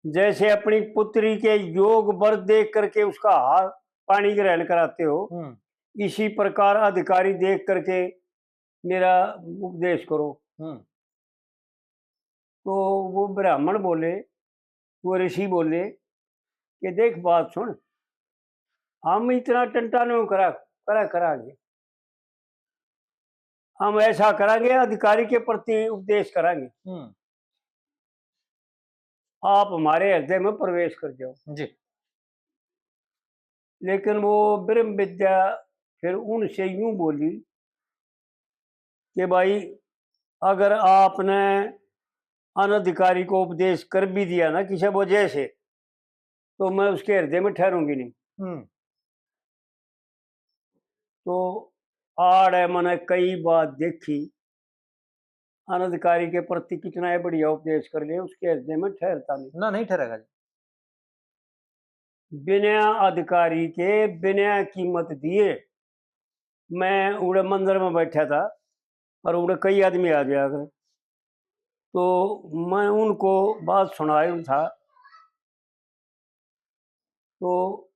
जैसे अपनी पुत्री के योग वर देख करके उसका हाथ पानी ग्रहण कराते हो, इसी प्रकार अधिकारी देख करके मेरा उपदेश करो। तो वो ब्राह्मण बोले, वो ऋषि बोले कि देख बात सुन, हम इतना टंटा नहीं करा करा करागे, हम ऐसा करांगे, अधिकारी के प्रति उपदेश करांगे, आप हमारे हृदय में प्रवेश कर जाओ। जी। लेकिन वो ब्रह्म विद्या फिर उनसे यूं बोली कि भाई, अगर आपने अनधिकारी को उपदेश कर भी दिया ना किसी वजह से, तो मैं उसके हृदय में ठहरूंगी नहीं। तो आड़ है, मैंने कई बात देखी, अनधिकारी के प्रति कितना है बढ़िया उपदेश कर लिया, उसके हृदय में ठहरता नहीं। ना, नहीं ठहरेगा जी। बिना अधिकारी के बिना कीमत दिए मैं उड़े मंदिर में बैठा था और उड़े कई आदमी आ गया, तो मैं उनको बात सुनाया था, तो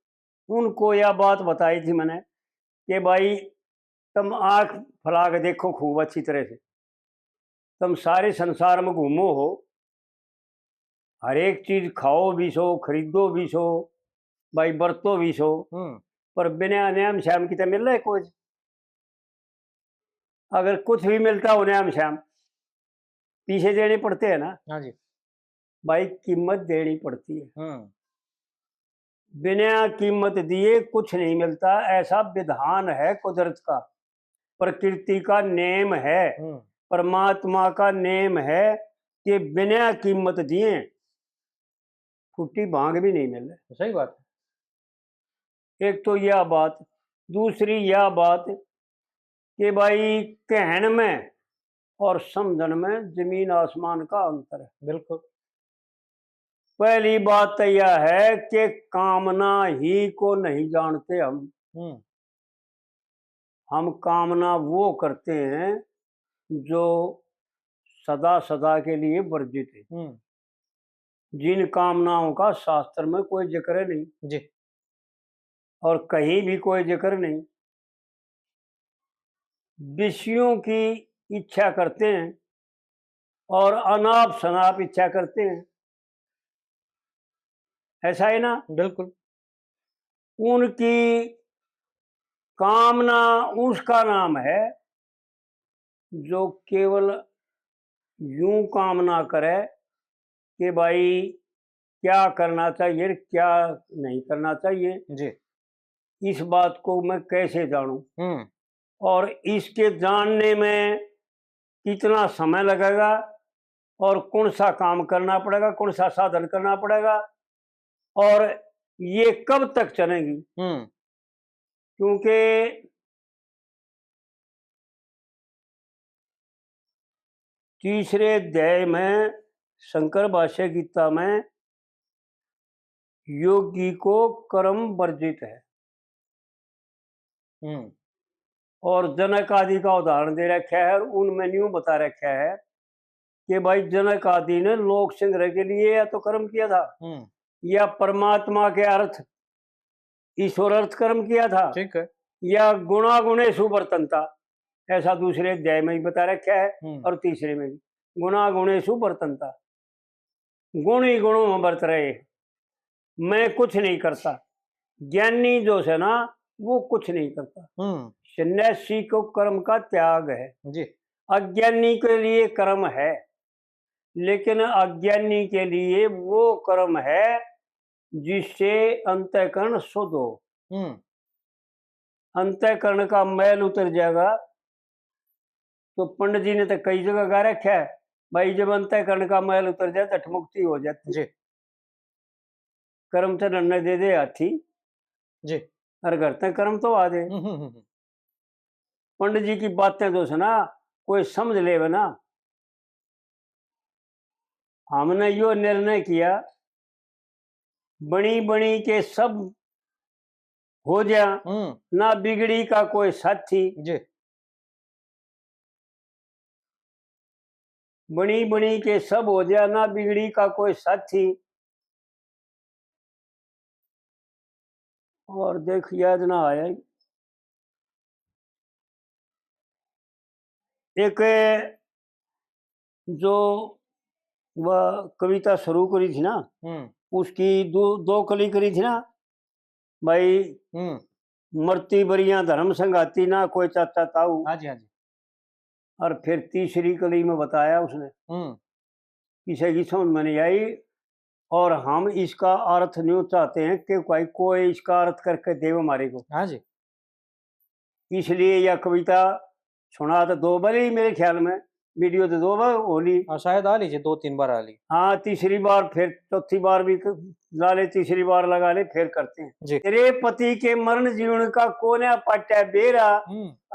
उनको यह बात बताई थी मैंने कि भाई, तुम आँख फैला के देखो खूब अच्छी तरह से, तुम सारे संसार में घूमो हो, हर एक चीज खाओ भी सो, खरीदो भी सो, भाई बरतो भी सो, पर बिना नियम श्याम की तो मिल रहा है कुछ? अगर कुछ भी मिलता हो नियम श्याम, पीछे देने पड़ते हैं ना। हाँ जी। भाई कीमत देनी पड़ती है, बिना कीमत दिए कुछ नहीं मिलता, ऐसा विधान है कुदरत का, प्रकृति का नेम है, परमात्मा का नेम है कि बिना कीमत दिए फुट्टी भांग भी नहीं मिल रहा। सही बात है। एक तो यह बात, दूसरी यह बात कि भाई कहन में और समझन में जमीन आसमान का अंतर है। बिल्कुल। पहली बात तो यह है कि कामना ही को नहीं जानते हम कामना वो करते हैं जो सदा सदा के लिए वर्जित है, जिन कामनाओं का शास्त्र में कोई जिक्र नहीं जी। और कहीं भी कोई जिक्र नहीं, विषयों की इच्छा करते हैं और अनाप शनाप इच्छा करते हैं, ऐसा है ना? बिल्कुल। उनकी कामना उसका नाम है जो केवल यूं कामना करे कि भाई क्या करना चाहिए क्या नहीं करना चाहिए जी। इस बात को मैं कैसे जानूं, और इसके जानने में कितना समय लगेगा और कौन सा काम करना पड़ेगा, कौन सा साधन करना पड़ेगा, और ये कब तक चलेगी। क्योंकि तीसरे अध्याय में शंकर भाष्य गीता में योगी को कर्म वर्जित है, और जनक आदि का उदाहरण दे रखा है, और उनमें यूं बता रखा है कि भाई जनक आदि ने लोक संग्रह के लिए या तो कर्म किया था या परमात्मा के अर्थ ईश्वर अर्थ कर्म किया था, ठीक है, या गुणा गुणेषु वर्तनता, ऐसा दूसरे अध्याय में भी बता रखा है और तीसरे में भी गुणा गुणेषु वर्तनता, गुण ही गुणों में बरत रहे, मैं कुछ नहीं करता। ज्ञानी जो है ना वो कुछ नहीं करता, सन्यासी को कर्म का त्याग है जी। अज्ञानी के लिए कर्म है, लेकिन अज्ञानी के लिए वो कर्म है जिससे अंतःकरण शुद्ध हो, अंतःकरण का मैल उतर जाएगा। तो पंडित जी ने तो कई जगह गा रखा है, भाई जब अंतःकरण का मैल उतर जाए तो मुक्ति हो जाती जी। कर्म तो नन्ने दे दे हाथी जी। और घर तक कर्म तो आ दे। पंडित जी की बातें जो है ना कोई समझ ले ना, हमने यो निर्णय किया बनी बनी के सब हो जा, ना बिगड़ी का कोई साथी, जी। बनी बनी के सब हो जा, ना बिगड़ी का कोई साथी। और देख याद ना आया, एक जो वह कविता शुरू करी थी ना, उसकी दो कली करी थी ना भाई, मरती बरिया धर्म संगाती ना कोई चाचा ताऊ। हाँ जी, हाँ जी। और फिर तीसरी कली में बताया उसने, किसी की समझ में नहीं आई, और हम इसका अर्थ नहीं चाहते हैं कि कोई इसका अर्थ करके दे हमारे को। हाँ जी। इसलिए यह कविता सुना तो 2 बार ही मेरे ख्याल में, वीडियो तो 2 बार होली। और शायद आ लीजिए 2-3 बार आ ली। हाँ, तीसरी बार, फिर चौथी बार भी ला ले, तीसरी बार लगा ले, फिर करते हैं। जी। तेरे पति के मरण जीवन का कोने पाटा बेरा,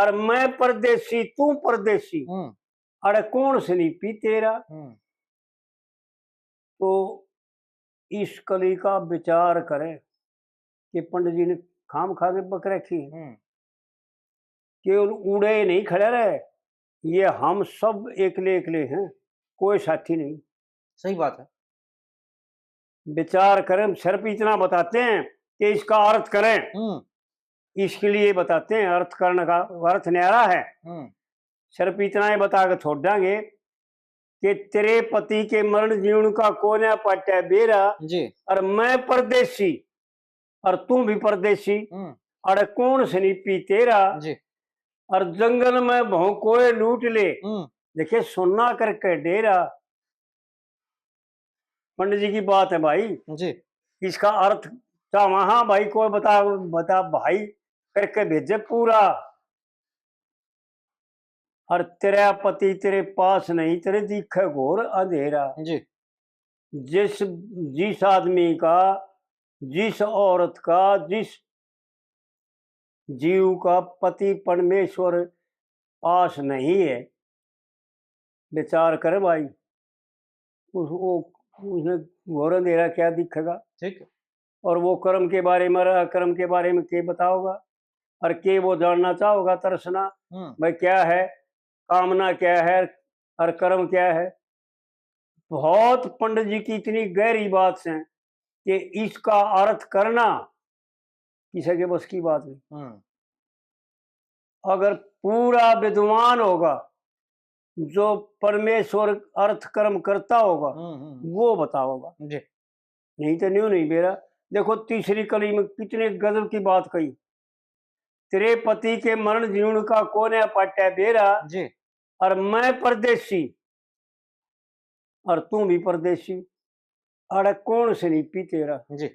और मैं परदेसी तू परदेसी, अरे कौन सनीपी तेरा। तो इस कली का विचार करें कि पंडित जी ने खाम खा के बक रखी, केवल उड़े नहीं खड़े रहे, ये हम सब एकले एकले हैं, कोई साथी नहीं। सही बात है। विचार करें, सिर्फ इतना बताते हैं कि इसका अर्थ करें, इसके लिए बताते हैं, अर्थ करने का अर्थ न्यारा है। सिर्फ इतना ही बता के छोड़ देंगे कि तेरे पति के मरण जीवन का कोने पाटा बेरा जी, और मैं परदेसी और तू भी परदेसी, अरे कौन सनीपी तेरा जी। और जंगल में भौंकोए लूट ले, देखिए सुनना करके डेरा। पंडित जी की बात है भाई जी। इसका अर्थ वहां भाई कोई बता भाई करके भेजे पूरा। और तेरा पति तेरे पास नहीं, तेरे दिखे घोर अंधेरा। जी। जिस आदमी का, जिस औरत का, जिस जीव का पति परमेश्वर पास नहीं है, विचार करे भाई, उसने घोर अंधेरा क्या दिखेगा। ठीक है। और वो कर्म के बारे में, कर्म के बारे में के बताओगा, और के वो जानना चाहोगा, तरसना भाई क्या है, कामना क्या है, और कर्म क्या है। बहुत पंडित जी की इतनी गहरी बात है कि इसका अर्थ करना किसी के बस की बात नहीं। अगर पूरा विद्वान होगा, जो परमेश्वर अर्थ कर्म करता होगा, वो बताओगा, नहीं तो न्यू नहीं बेरा। देखो तीसरी कली में कितने गजब की बात कही, तेरे पति के मरण जीवन का कोने पाटा बेरा जी, और मैं परदेसी और तू भी परदेसी, अरे कौन सनीपी तेरा। जी।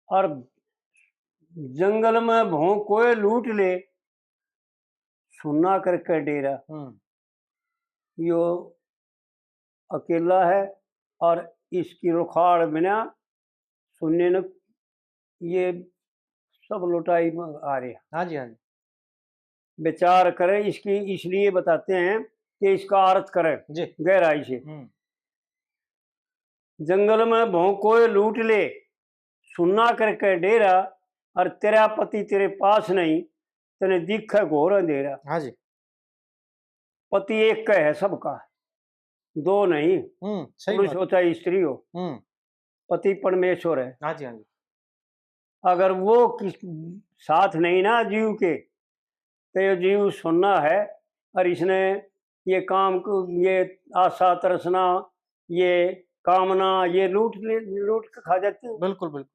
और जंगल में भौंकोए लूट ले, सुनना करके डेरा। यो अकेला है और इसकी रुखाड़ बिना सुनने न, ये सब लुटाई में आ रहे हैं। हाँ जी, हाँ जी। विचार करें इसकी, इसलिए बताते हैं कि इसका अर्थ करें जी। गहराई से। जंगल में भौंकोए लूट ले, सुनना करके डेरा, और तेरा पति तेरे पास नहीं, तेने दिखे घोर अंधेरा। हाँ जी। पति एक का है सबका, दो नहीं, सही पुरुष बात। हो चाहे स्त्री हो, पति परमेश्वर है। हाँ जी, हाँ जी। अगर वो साथ नहीं ना जीव के, तो ये जीव सुनना है, और इसने ये काम को, ये आशा तरसना, ये कामना, ये लूट के खा जाते हैं। बिल्कुल बिल्कुल।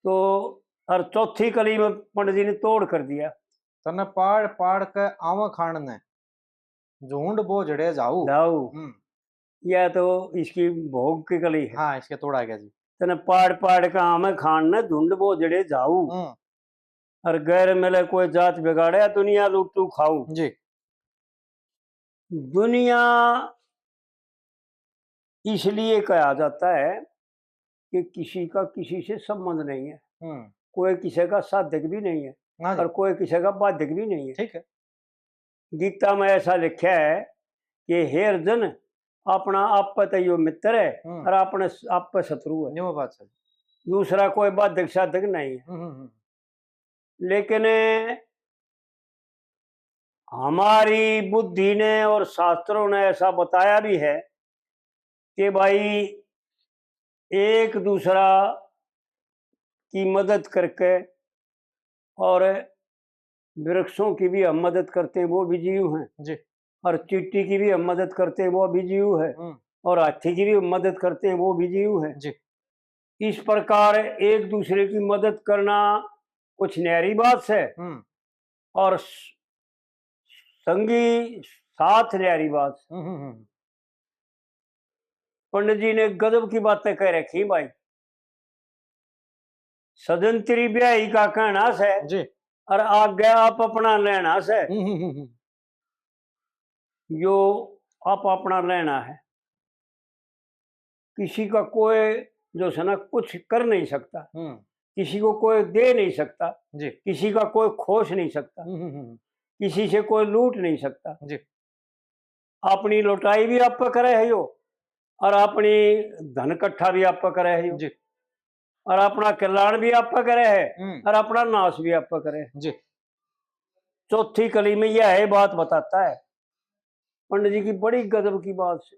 तो और चौथी कली में पंडित जी ने तोड़ कर दिया, तने पाड़ पाड़ के आवा खान ने झुंड बोझड़े जाऊ। यह तो इसकी भोग की कली है। हाँ, इसके तोड़ा गया जी। तने पाड़ पाड़ का आमे खान ने झुंड बोझड़े जाऊ, और गैर मिले कोई जात बिगाड़े, दुनिया लूटू खाऊ। जी। दुनिया इसलिए कहा जाता है कि किसी का किसी से संबंध नहीं है, कोई किसी का साधक भी नहीं है, और कोई किसी का बाधक भी नहीं है। ठीक है। गीता में ऐसा लिखा है कि हे अर्जुन, अपना आप पे तो यो मित्र है, और अपने आप पे शत्रु है। वो बात है। दूसरा कोई बाधक साधक नहीं है। लेकिन हमारी बुद्धि ने और शास्त्रों ने ऐसा बताया भी है कि भाई एक दूसरा की मदद करके, और वृक्षों की भी हम मदद करते हैं, वो भी जीव हैं जी। और चींटी की भी हम मदद करते हैं, वो भी जीव है, और हाथी की भी मदद करते हैं, वो भी जीव है। जी। इस प्रकार एक दूसरे की मदद करना कुछ न्यारी बात से और संगी साथ न्यारी बात से। पंडित जी ने गजब की बातें कह रखी भाई। सजन तेरी ब्याही का कहना से जी। और आगे आप अपना लेना से। यो आप अपना लेना है, किसी का कोई जो है ना कुछ कर नहीं सकता, किसी को कोई दे नहीं सकता जी। किसी का कोई खोस नहीं सकता, किसी से कोई लूट नहीं सकता जी। अपनी लुटाई भी आप पे करे है यो, और अपनी धन इकट्ठा भी आप पे करे है यो जी। और अपना कल्याण भी आप पे करे है और अपना नाश भी आप पे करे है। जी। चौथी कली में यह है बात बताता है पंडित जी की बड़ी गजब की बात से।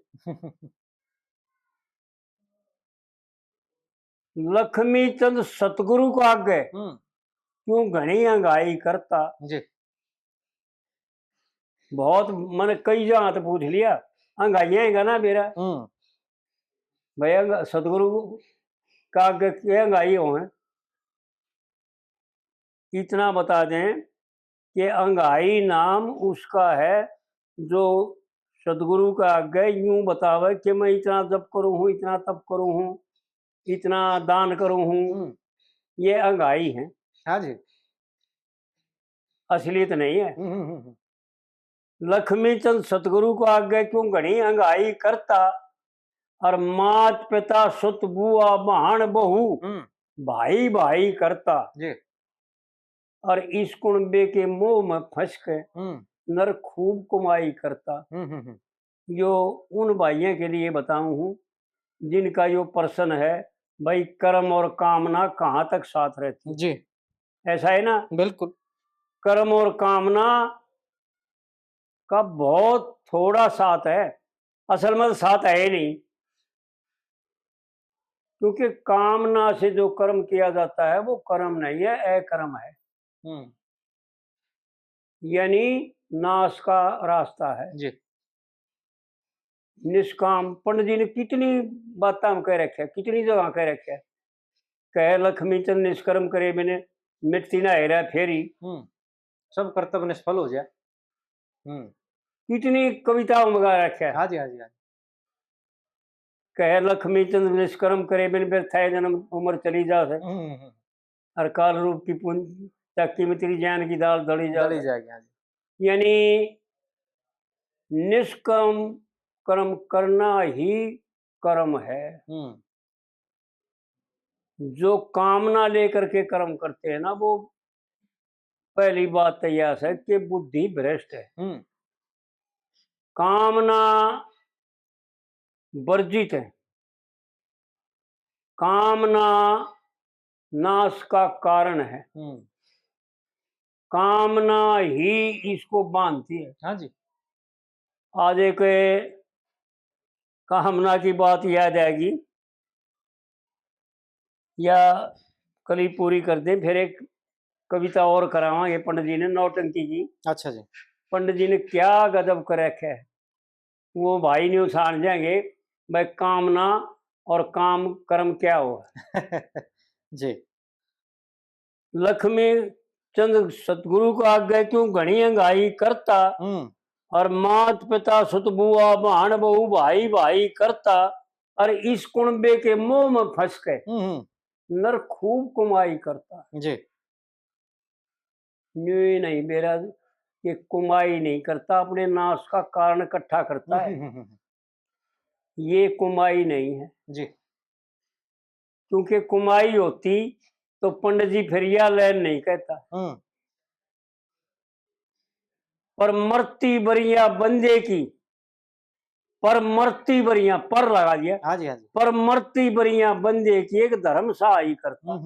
लक्ष्मी चंद सतगुरु को आगे क्यों घनी अंगाई करता। जी। बहुत मैंने कई जगह तो पूछ लिया अंगाइया ना मेरा भैया सतगुरु का आगे क्या अंगाई हो है। इतना बता दें कि अंगाई नाम उसका है जो सदगुरु का आगे यूं बतावे कि मैं इतना जप करूं हूं, इतना तप करूं हूं, इतना दान करूं हूं, ये अंगाई है। हाँ जी। असलियत नहीं है। लक्ष्मी चंद सतगुरु को आगे क्यों घनी अंगाई करता और मात पिता सुत बुआ बहन बहू भाई भाई करता जी। और इस कुणबे के मोह में फंस के नर खूब कमाई करता। यो उन भाइयों के लिए बताऊं हूं जिनका यो प्रश्न है भाई कर्म और कामना कहाँ तक साथ रहती जी। ऐसा है ना। बिल्कुल। कर्म और कामना का बहुत थोड़ा साथ है, असल में साथ है ही नहीं, क्योंकि कामना से जो कर्म किया जाता है वो कर्म नहीं है, अकर्म है, यानी नाश का रास्ता है। जी। निष्काम पंडित जी ने कितनी बात हम कह रखे, कितनी जगह कह रखे। कह लक्ष्मी चंद निष्कर्म करे बिने मिट्टी ना हेरा फेरी सब कर्तव्य निष्फल हो जाए। कितनी कविताओं में गा रखे। हाँ जी, हाँ जी, हाँ जी। कह लक्ष्मी चंद निष्कर्म करे बिन व्यर्थ है जन्म उम्र चली जा से और काल रूप की पूंज चक्की में तेरी जान की दाल दड़ी डली जा। जाएगी। हाँ जी। यानी निष्कर्म कर्म करना ही कर्म है। जो कामना लेकर के कर्म करते हैं ना वो पहली बात तो यह है कि बुद्धि भ्रष्ट है। कामना वर्जित है, कामना नाश का कारण है, कामना ही इसको बांधती है। हाँ जी। आज एक कामना की बात याद आएगी या कल ही पूरी कर दें, फिर एक कविता और करावांगे पंडित जी ने नौटंकी की। अच्छा जी। पंडित जी ने क्या गजब कर रखा है वो भाई नहीं उछाल जाएंगे भाई कामना और काम कर्म क्या हुआ। जी। लक्ष्मी चंद सतगुरु को आगे क्यों घनी अंगाई करता और मात पिता सुत बुआ बहन बहू भाई भाई करता और इस कुणबे के मोह में फंस के नर खूब कमाई करता। जी। न्यू नहीं मेरा ये कमाई नहीं करता, अपने नाश का कारण इकट्ठा करता है, ये कमाई नहीं है। जी। क्योंकि कमाई होती तो पंडित जी फिर यह लैन नहीं कहता। पर मरती बरिया बंदे की, पर मरती बरिया पर लगा दिया। हाँ जी, हाँ जी। पर मरती बरिया बंदे की एक धर्म सहाय करता।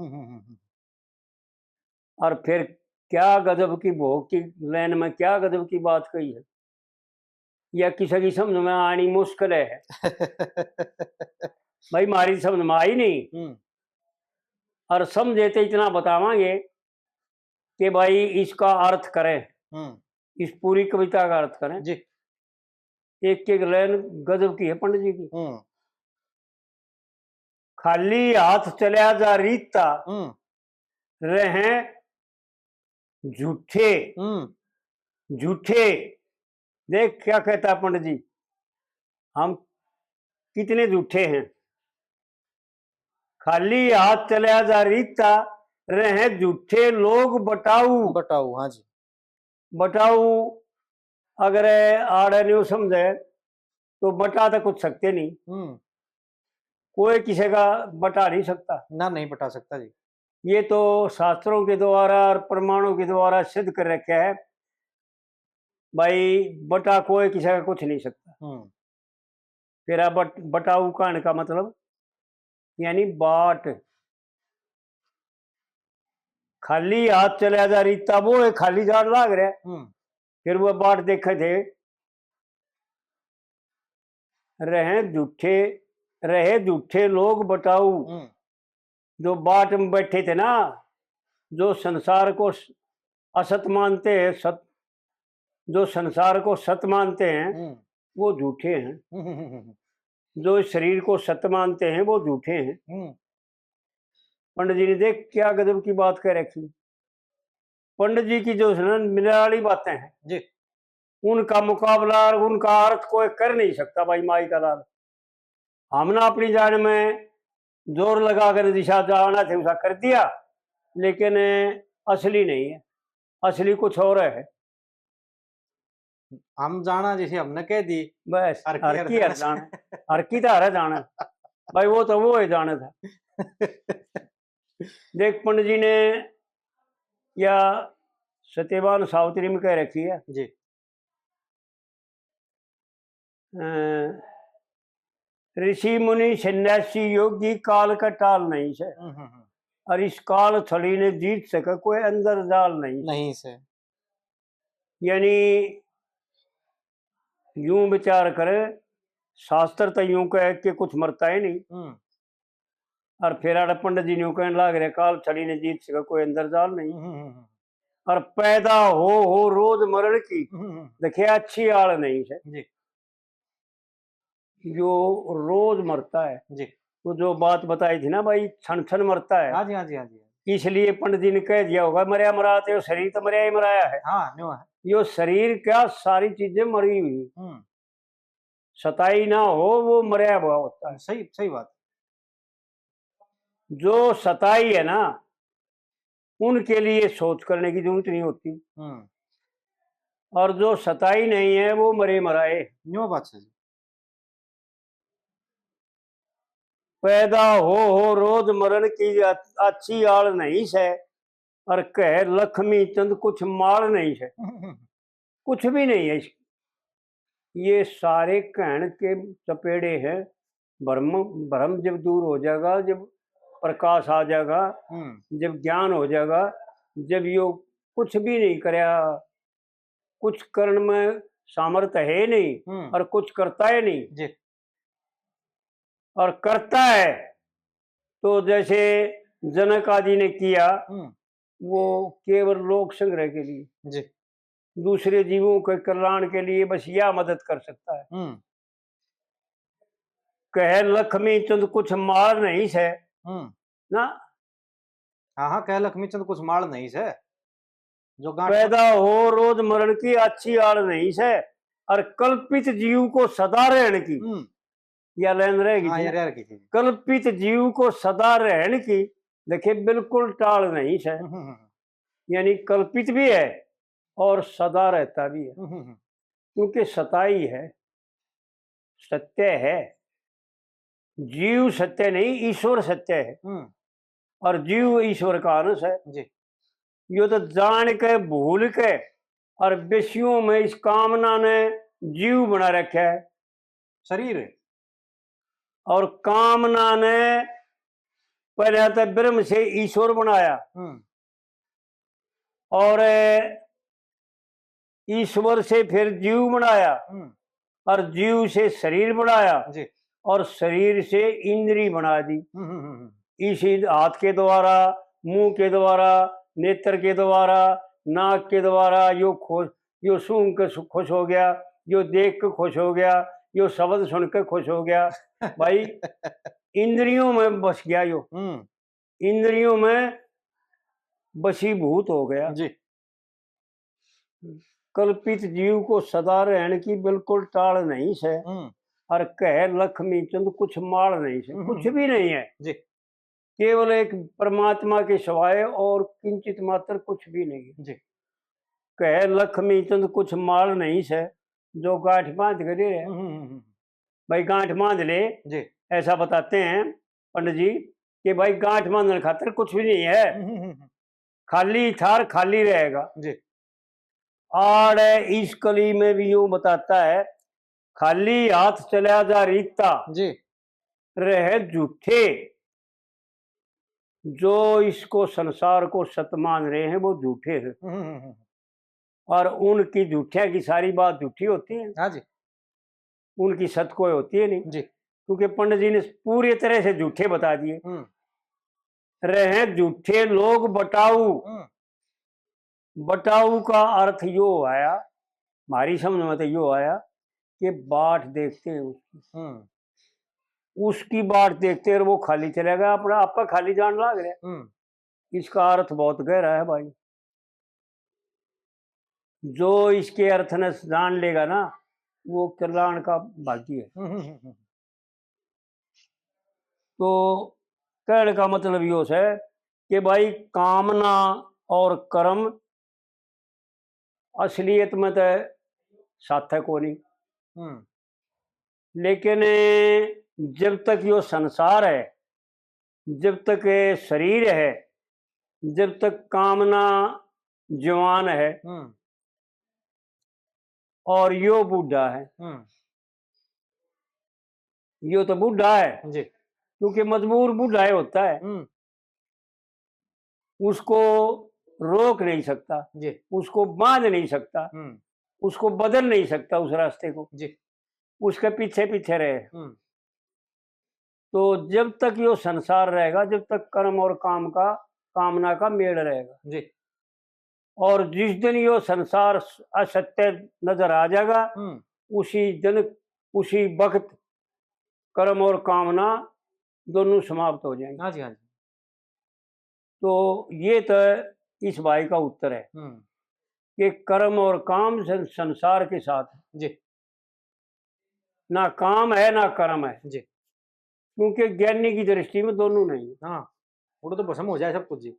और फिर क्या गजब की भोग की लाइन में क्या गजब की बात कही है, या किसी की समझ में आनी मुश्किल है। भाई मारी समझ में आई नहीं और समझे तो इतना बतावांगे कि भाई इसका अर्थ करें, इस पूरी कविता का अर्थ करें। जी। एक एक लाइन गजब की है पंडित जी की। खाली हाथ चलिया जा रीता रहे झूठे झूठे। देख क्या कहता है पंडित जी, हम कितने झूठे हैं। खाली हाथ चला जा रीता, रहे झूठे लोग बटाऊ। बताओ। हाँ जी। बटाऊ अगर आड़े नहीं समझे तो बटा तो कुछ सकते नहीं, कोई किसी का बटा नहीं सकता। ना नहीं बता सकता जी। ये तो शास्त्रों के द्वारा और प्रमाणों के द्वारा सिद्ध कर रखा है भाई, बटा कोई किसी का कुछ नहीं सकता। फिर अब बटाऊ कहने का मतलब यानी बाट। खाली हाथ चला जा रीता, वो है खाली झाड़ लाग रहा है। फिर वो बाट देखे थे, रहे झूठे लोग बटाऊ। जो बाट में बैठे थे ना, जो संसार को असत मानते हैं, जो संसार को सत मानते हैं वो झूठे हैं। जो इस शरीर को सत्य मानते हैं वो झूठे हैं। पंडित जी ने देख क्या गजब की बात कह रखी। पंडित जी की जो निराली बातें हैं जी, उनका मुकाबला, उनका अर्थ कोई कर नहीं सकता भाई माई का लाल। हमने अपनी जान में जोर लगाकर दिशा जाना थे उसका कर दिया, लेकिन असली नहीं है, असली कुछ और है। हम जाना जैसे हमने कह दी बस हर हरकी हर जाना, हरकी तो हर जाना भाई, वो तो वो ही जाना था। देख पंडित जी ने या सत्यवान सावित्री में कह रखी है जी। ऋषि मुनि सन्यासी योगी काल का टाल नहीं से, और इस काल छड़ी ने जीत सके कोई अंदर जाल नहीं से। यानी यूं विचार करे, शास्त्र तो यूं कहे कि कुछ मरता ही नहीं, और फिर आड़े पंडित जी यूं कहने लाग रहे काल छड़ी ने जीत सके कोई अंदर जाल नहीं। और पैदा हो रोज मरण की, देखिए अच्छी आड़ नहीं है जी। जो रोज मरता है जी। तो जो बात बताई थी ना भाई, क्षण क्षण मरता है। हाँ जी, हाँ जी, हाँ जी। इसलिए पंडित जी ने कह दिया होगा मरिया मराते हो, शरीर तो मरिया ही मराया है। हाँ, न्यू है। यो शरीर क्या सारी चीजें मरी हुई, सताई ना हो वो मरिया हुआ होता है। सही सही बात। जो सताई है ना उनके लिए सोच करने की जरूरत नहीं होती, और जो सताई नहीं है वो मरे मराए। न्यू बात है। पैदा हो रोज मरण की अच्छी आड़ नहीं से, और कह लक्ष्मी चंद कुछ माल नहीं है। कुछ भी नहीं है, ये सारे कहण के चपेड़े हैं। भ्रम भ्रम जब दूर हो जाएगा, जब प्रकाश आ जाएगा, जब ज्ञान हो जाएगा, जब यो कुछ भी नहीं करया, कुछ करण में सामर्थ्य है नहीं और कुछ करता है नहीं जी। और करता है तो जैसे जनक आदि ने किया, वो केवल लोक संग्रह के लिए जी। दूसरे जीवों के कल्याण के लिए बस यह मदद कर सकता है। कह लक्ष्मी चंद कुछ मार नहीं से ना। हाँ हाँ, कह लक्ष्मी चंद कुछ मार नहीं से, जो पैदा हो रोज मरण की अच्छी आड़ नहीं से, और कल्पित जीव को सदा रहने की या लेन रहेगी। हाँ, कल्पित जीव को सदा रहने की देखिए बिल्कुल टाल नहीं से, यानी कल्पित भी है और सदा रहता भी है, क्योंकि सताई है, सत्य है। जीव सत्य नहीं, ईश्वर सत्य है, और जीव ईश्वर का अंश है जी। यो तो जान के भूल के और विषयों में इस कामना ने जीव बना रखा है शरीर, और कामना ने पहले तो ब्रह्म से ईश्वर बनाया, और ईश्वर से फिर जीव बनाया, और जीव से शरीर बनाया जी। और शरीर से इंद्री बना दी। इसी हाथ के द्वारा, मुंह के द्वारा, नेत्र के द्वारा, नाक के द्वारा यो सूंघ के खुश हो गया, यो देख के खुश हो गया, यो शब्द सुन के खुश हो गया। भाई इंद्रियों में बस गया, यो इंद्रियों में बसीभूत हो गया जी। कल्पित जीव को सदा रहन की बिल्कुल टाल नहीं से, और कह लक्ष्मी चंद कुछ माल नहीं से, कुछ भी नहीं है जी केवल एक परमात्मा के सिवाय और किंचित मात्र कुछ भी नहीं है। जी कह लक्ष्मी चंद कुछ माल नहीं से, जो गांठ बांध कर रहे हैं। भाई गांठ बांध ले, जी ऐसा बताते हैं पंडित जी कि भाई गांठ बांधने खातिर कुछ भी नहीं है, खाली थार खाली रहेगा। जी और इस कली में भी यूं बताता है, खाली हाथ चला जा रीता जी रहे झूठे, जो इसको संसार को सत मान रहे हैं वो झूठे हैं, और उनकी झूठिया की सारी बात झूठी होती है, हाँ जी उनकी सत कोई होती है नहीं, जी क्योंकि पंडित जी ने पूरी तरह से झूठे बता दिए। रहे झूठे लोग बटाऊ, बटाऊ का अर्थ यो आया, हमारी समझ में तो यो आया कि बाट देखते हैं उसकी बाट देखते हैं और वो खाली चला गया, अपना आपका खाली जान लाग रहा है। इसका अर्थ बहुत गहरा है भाई, जो इसके अर्थ ने जान लेगा ना वो कल्याण का भागी है। तो कहने का मतलब यो है कि भाई कामना और कर्म असलियत में तो सार्थक हो नहीं, लेकिन जब तक यो संसार है, जब तक ये शरीर है, जब तक कामना जवान है और यो बूढ़ा है, यो तो बूढ़ा है जी क्योंकि मजबूर बूढ़ा होता है, उसको रोक नहीं सकता, जी उसको बांध नहीं सकता, उसको बदल नहीं सकता उस रास्ते को, जी उसके पीछे पीछे रहे। तो जब तक यो संसार रहेगा, जब तक कर्म और काम का कामना का मेल रहेगा जी और जिस दिन यो संसार असत्य नजर आ जाएगा उसी दिन उसी वक्त कर्म और कामना दोनों समाप्त हो जाएंगे। हाँ जी हाँ जी तो ये तो इस भाई का उत्तर है कि कर्म और काम संसार के साथ है, जी ना काम है ना कर्म है, जी क्योंकि ज्ञानी की दृष्टि में दोनों नहीं है। हाँ वो तो भस्म हो जाए सब कुछ जी